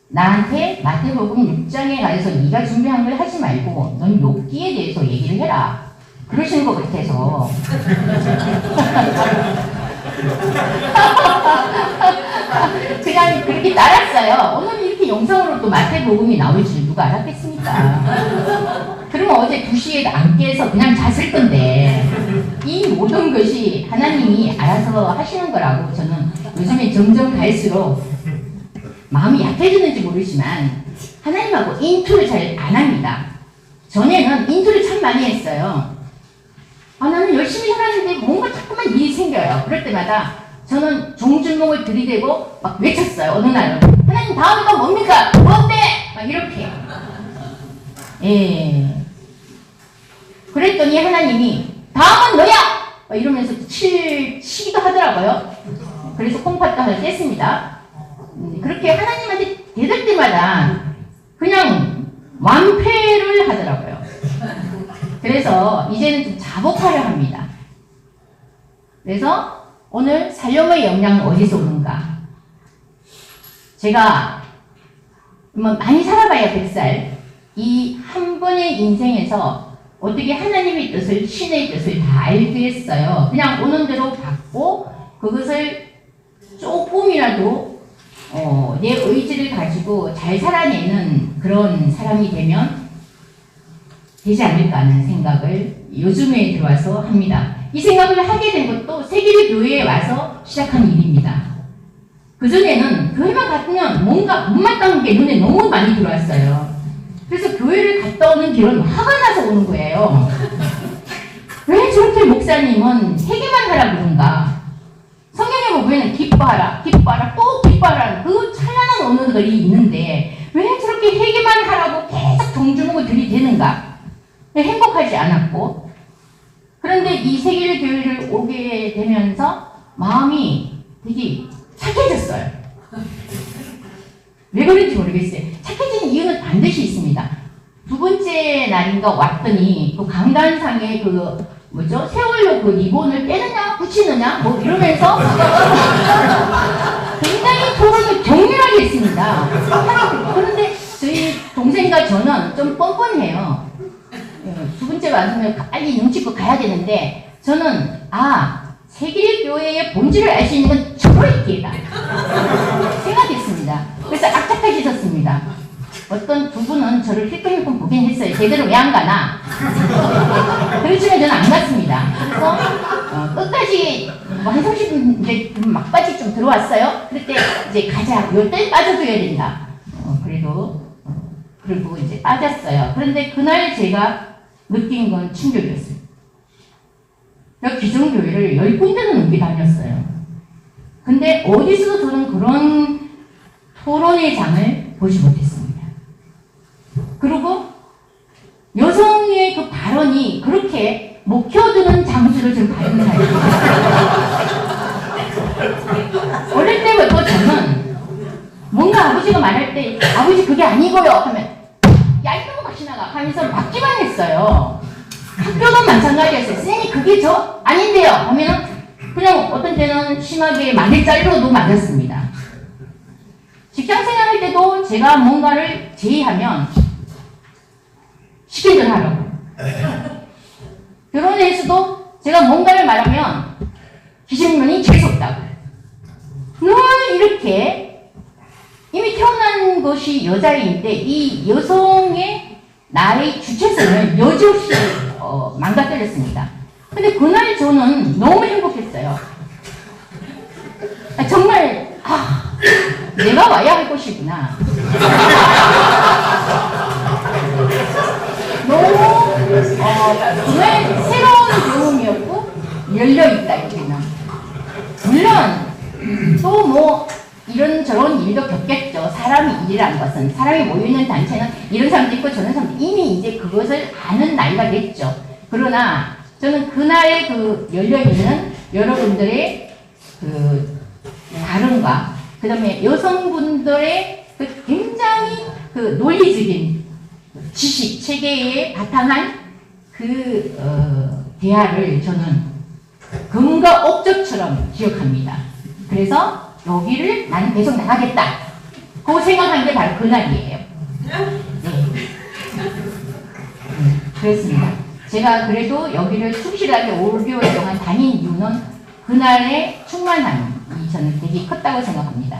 나한테 마태복음 6장에 가서 네가 준비한 걸 하지 말고 넌 욥기에 대해서 얘기를 해라. 그러시는 것 같아서 그냥 그렇게 따랐어요. 오늘 이렇게 영상으로 또 마태복음이 나올 줄 누가 알았겠습니까? 그러면 어제 2시에 안 깨서 그냥 잤을 건데 이 모든 것이 하나님이 알아서 하시는 거라고 저는 요즘에 점점 갈수록 마음이 약해지는지 모르지만 하나님하고 인투를 잘 안 합니다. 전에는 인투를 참 많이 했어요. 나는 열심히 살았는데 뭔가 자꾸만 일이 생겨요. 그럴 때마다 저는 종주몽을 들이대고 막 외쳤어요. 어느 날은 하나님 다음 건 뭡니까? 뭔데? 막 이렇게. 그랬더니 하나님이 다음은 너야! 막 이러면서 치기도 하더라고요. 그래서 콩팥도 하나 뗐습니다. 그렇게 하나님한테 대들 때마다 그냥 완패를 하더라고요. 그래서 이제는 좀 자복하려 합니다. 그래서 오늘 살림의 영향은 어디서 오는가? 제가 많이 살아봐야 100살. 이 한 번의 인생에서 어떻게 하나님의 뜻을, 신의 뜻을 다 알겠어요. 그냥 오는 대로 받고 그것을 조금이라도 내 의지를 가지고 잘 살아내는 그런 사람이 되지 않을까 하는 생각을 요즘에 들어와서 합니다. 이 생각을 하게 된 것도 세계의 교회에 와서 시작한 일입니다. 그전에는 교회만 갔으면 뭔가 못마땅한 게 눈에 너무 많이 들어왔어요. 그래서 교회를 갔다 오는 길은 화가 나서 오는 거예요. 왜 저렇게 목사님은 회개만 하라 그런가? 성경에 보면 기뻐하라, 기뻐하라, 또 기뻐하라 그 찬란한 언어들이 있는데 왜 저렇게 회개만 하라고 계속 정주목을 들이대는가? 행복하지 않았고 그런데 이 세계교회를 오게 되면서 마음이 되게 착해졌어요. 왜 그런지 모르겠어요. 착해진 이유는 반드시 있습니다. 두 번째 날인가 왔더니 그 강단상에 그 뭐죠? 세월호 그 리본을 떼느냐 붙이느냐 뭐 이러면서 굉장히 토론을 격렬하게 했습니다. 그런데 저희 동생과 저는 좀 뻔뻔해요. 두 번째 왔으면 빨리 눈치껏 가야 되는데 저는 세계교회의 본질을 알 수 있는 건 저럴 기회다 생각했습니다. 그래서 악착같이 섰습니다. 어떤 두 분은 저를 힐끔힐끔 보긴 했어요. 제대로 왜 안 가나? 그렇지만 저는 안 갔습니다. 그래서 끝까지 한 30분 이제 막바지 좀 들어왔어요. 그럴 때 이제 가자. 요때 빠져줘야 된다. 그리고 이제 빠졌어요. 그런데 그날 제가 느낀 건 충격이었어요. 기존교회를 10군데는 넘게 다녔어요. 근데 어디서도 저는 그런 토론의 장을 보지 못했습니다. 그리고 여성의 그 발언이 그렇게 먹혀드는 장수를 좀 밟은 사이에요. 어릴 때부터 저는 뭔가 아버지가 말할 때 아버지 그게 아니고요 하면 야 이놈의 같이 나가 하면서 막기만 했어요. 학교도 마찬가지였어요. 선생님 그게 저 아닌데요 하면은 그냥 어떤 때는 심하게 마개짤로도 맞았습니다. 직장생활 할 때도 제가 뭔가를 제의하면 시킨 대로 하라고. 결혼해서도 제가 뭔가를 말하면 기신문이 재수없다고. 늘 이렇게 이미 태어난 것이 여자인데 이 여성의 나의 주체성을 여지없이 망가뜨렸습니다. 근데 그날 저는 너무 행복했어요. 정말 내가 와야 할 곳이구나. 너무 정말 새로운 경험이었고 열려있다 이렇게는. 물론 또 뭐 이런저런 일도 겪겠죠. 사람이 일이라는 것은 사람이 모여있는 단체는 이런 사람도 있고 저런 사람도 이미 이제 그것을 아는 나이가 됐죠. 그러나 저는 그날의 그 열려있는 여러분들의 그 발언과 그 다음에 여성분들의 그 굉장히 그 논리적인 지식, 체계에 바탕한 그 대화를 저는 금과 옥적처럼 기억합니다. 그래서 여기를 나는 계속 나가겠다. 그 생각한 게 바로 그날이에요. 네. 그렇습니다. 제가 그래도 여기를 충실하게 5개월 동안 다닌 이유는 그날의 충만함이 저는 되게 컸다고 생각합니다.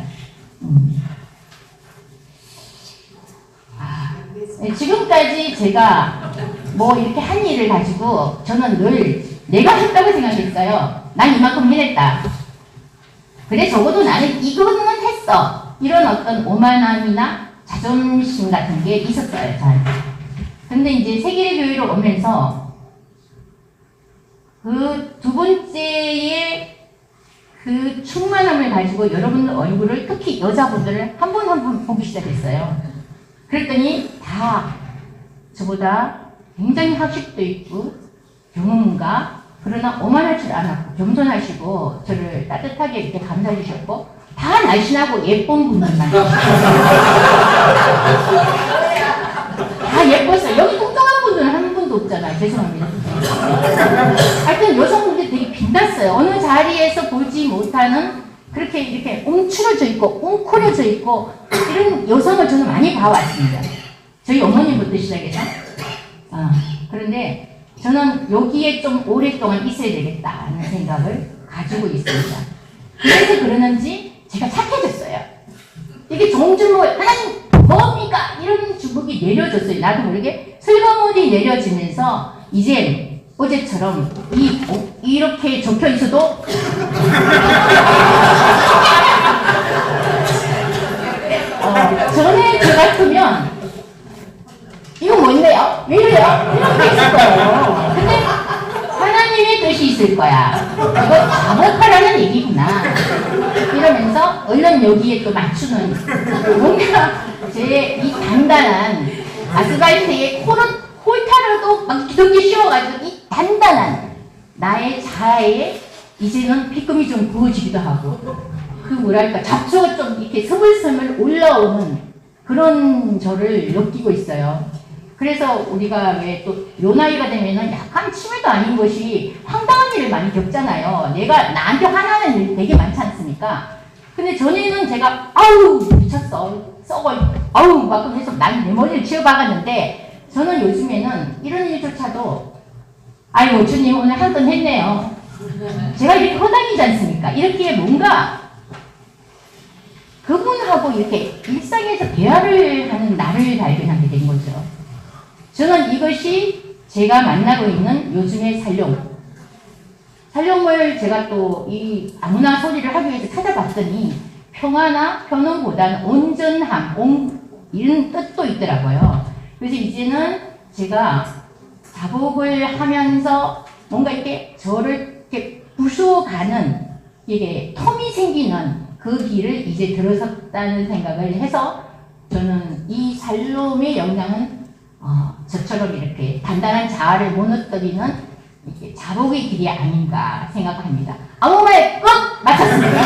지금까지 제가 뭐 이렇게 한 일을 가지고 저는 늘 내가 했다고 생각했어요. 난 이만큼 해냈다. 그래 적어도 나는 이거는 했어. 이런 어떤 오만함이나 자존심 같은 게 있었어요. 저한테. 근데 이제 세계교회로 오면서 그 두 번째의 그 충만함을 가지고 여러분들 얼굴을 특히 여자분들을 한 번 한 번 보기 시작했어요. 그랬더니 다 저보다 굉장히 학식도 있고 경험가 그러나 오만할 줄 알았고 겸손하시고 저를 따뜻하게 이렇게 감사해 주셨고 다 날씬하고 예쁜 분들만 다 예뻤어요. 여기 뚱뚱한 분들은 한 분도 없잖아요. 죄송합니다. 하여튼 여성분들이 되게 빛났어요. 어느 자리에서 보지 못하는 그렇게 이렇게 움츠러져 있고 웅크려져 있고 이런 여성을 저는 많이 봐왔습니다. 저희 어머님부터 시작해서 그런데 저는 여기에 좀 오랫동안 있어야 되겠다는 생각을 가지고 있습니다. 그래서 그러는지 제가 착해졌어요. 이게 종종 하나님 뭡니까? 이런 주먹이 내려졌어요. 나도 모르게 슬그머니 내려지면서 이제 어제처럼 이렇게 적혀 있어도 전에 저 같으면 이거 뭔데요? 왜 이래요? 이렇게 있을 거예요. 근데 하나님의 뜻이 있을 거야. 이거 작업하라는 얘기구나. 이러면서 얼른 여기에 또 맞추는 뭔가 제 이 단단한 아스팔트에 홀타라도 막 기둥이 씌워가지고 이 단단한 나의 자아에 이제는 피금이 좀 부어지기도 하고 그 뭐랄까 잡초가 좀 이렇게 스물스물 올라오는 그런 저를 느끼고 있어요. 그래서 우리가 왜 또 요 나이가 되면은 약간 치매도 아닌 것이 황당한 일을 많이 겪잖아요. 내가 나한테 화나는 일 되게 많지 않습니까? 근데 전에는 제가 아우 미쳤어 썩어 아우 막 해서 난 내 머리를 치워박았는데 저는 요즘에는 이런 일조차도 아이고 주님 오늘 한 건 했네요. 제가 이렇게 허당이지 않습니까? 이렇게 뭔가 그분하고 이렇게 일상에서 대화를 하는 나를 발견하게 된 거죠. 저는 이것이 제가 만나고 있는 요즘의 살롱을 제가 또 이 아무나 소리를 하기 위해서 찾아봤더니 평화나 편안보다는 온전함, 이런 뜻도 있더라고요. 그래서 이제는 제가 작업을 하면서 뭔가 이렇게 저를 이렇게 부수가는 이게 텀이 생기는 그 길을 이제 들어섰다는 생각을 해서 저는 이 살롬의 영향은 저처럼 이렇게 단단한 자아를 무너뜨리는 이렇게 자복의 길이 아닌가 생각합니다. 아무 말 끝! 마쳤습니다.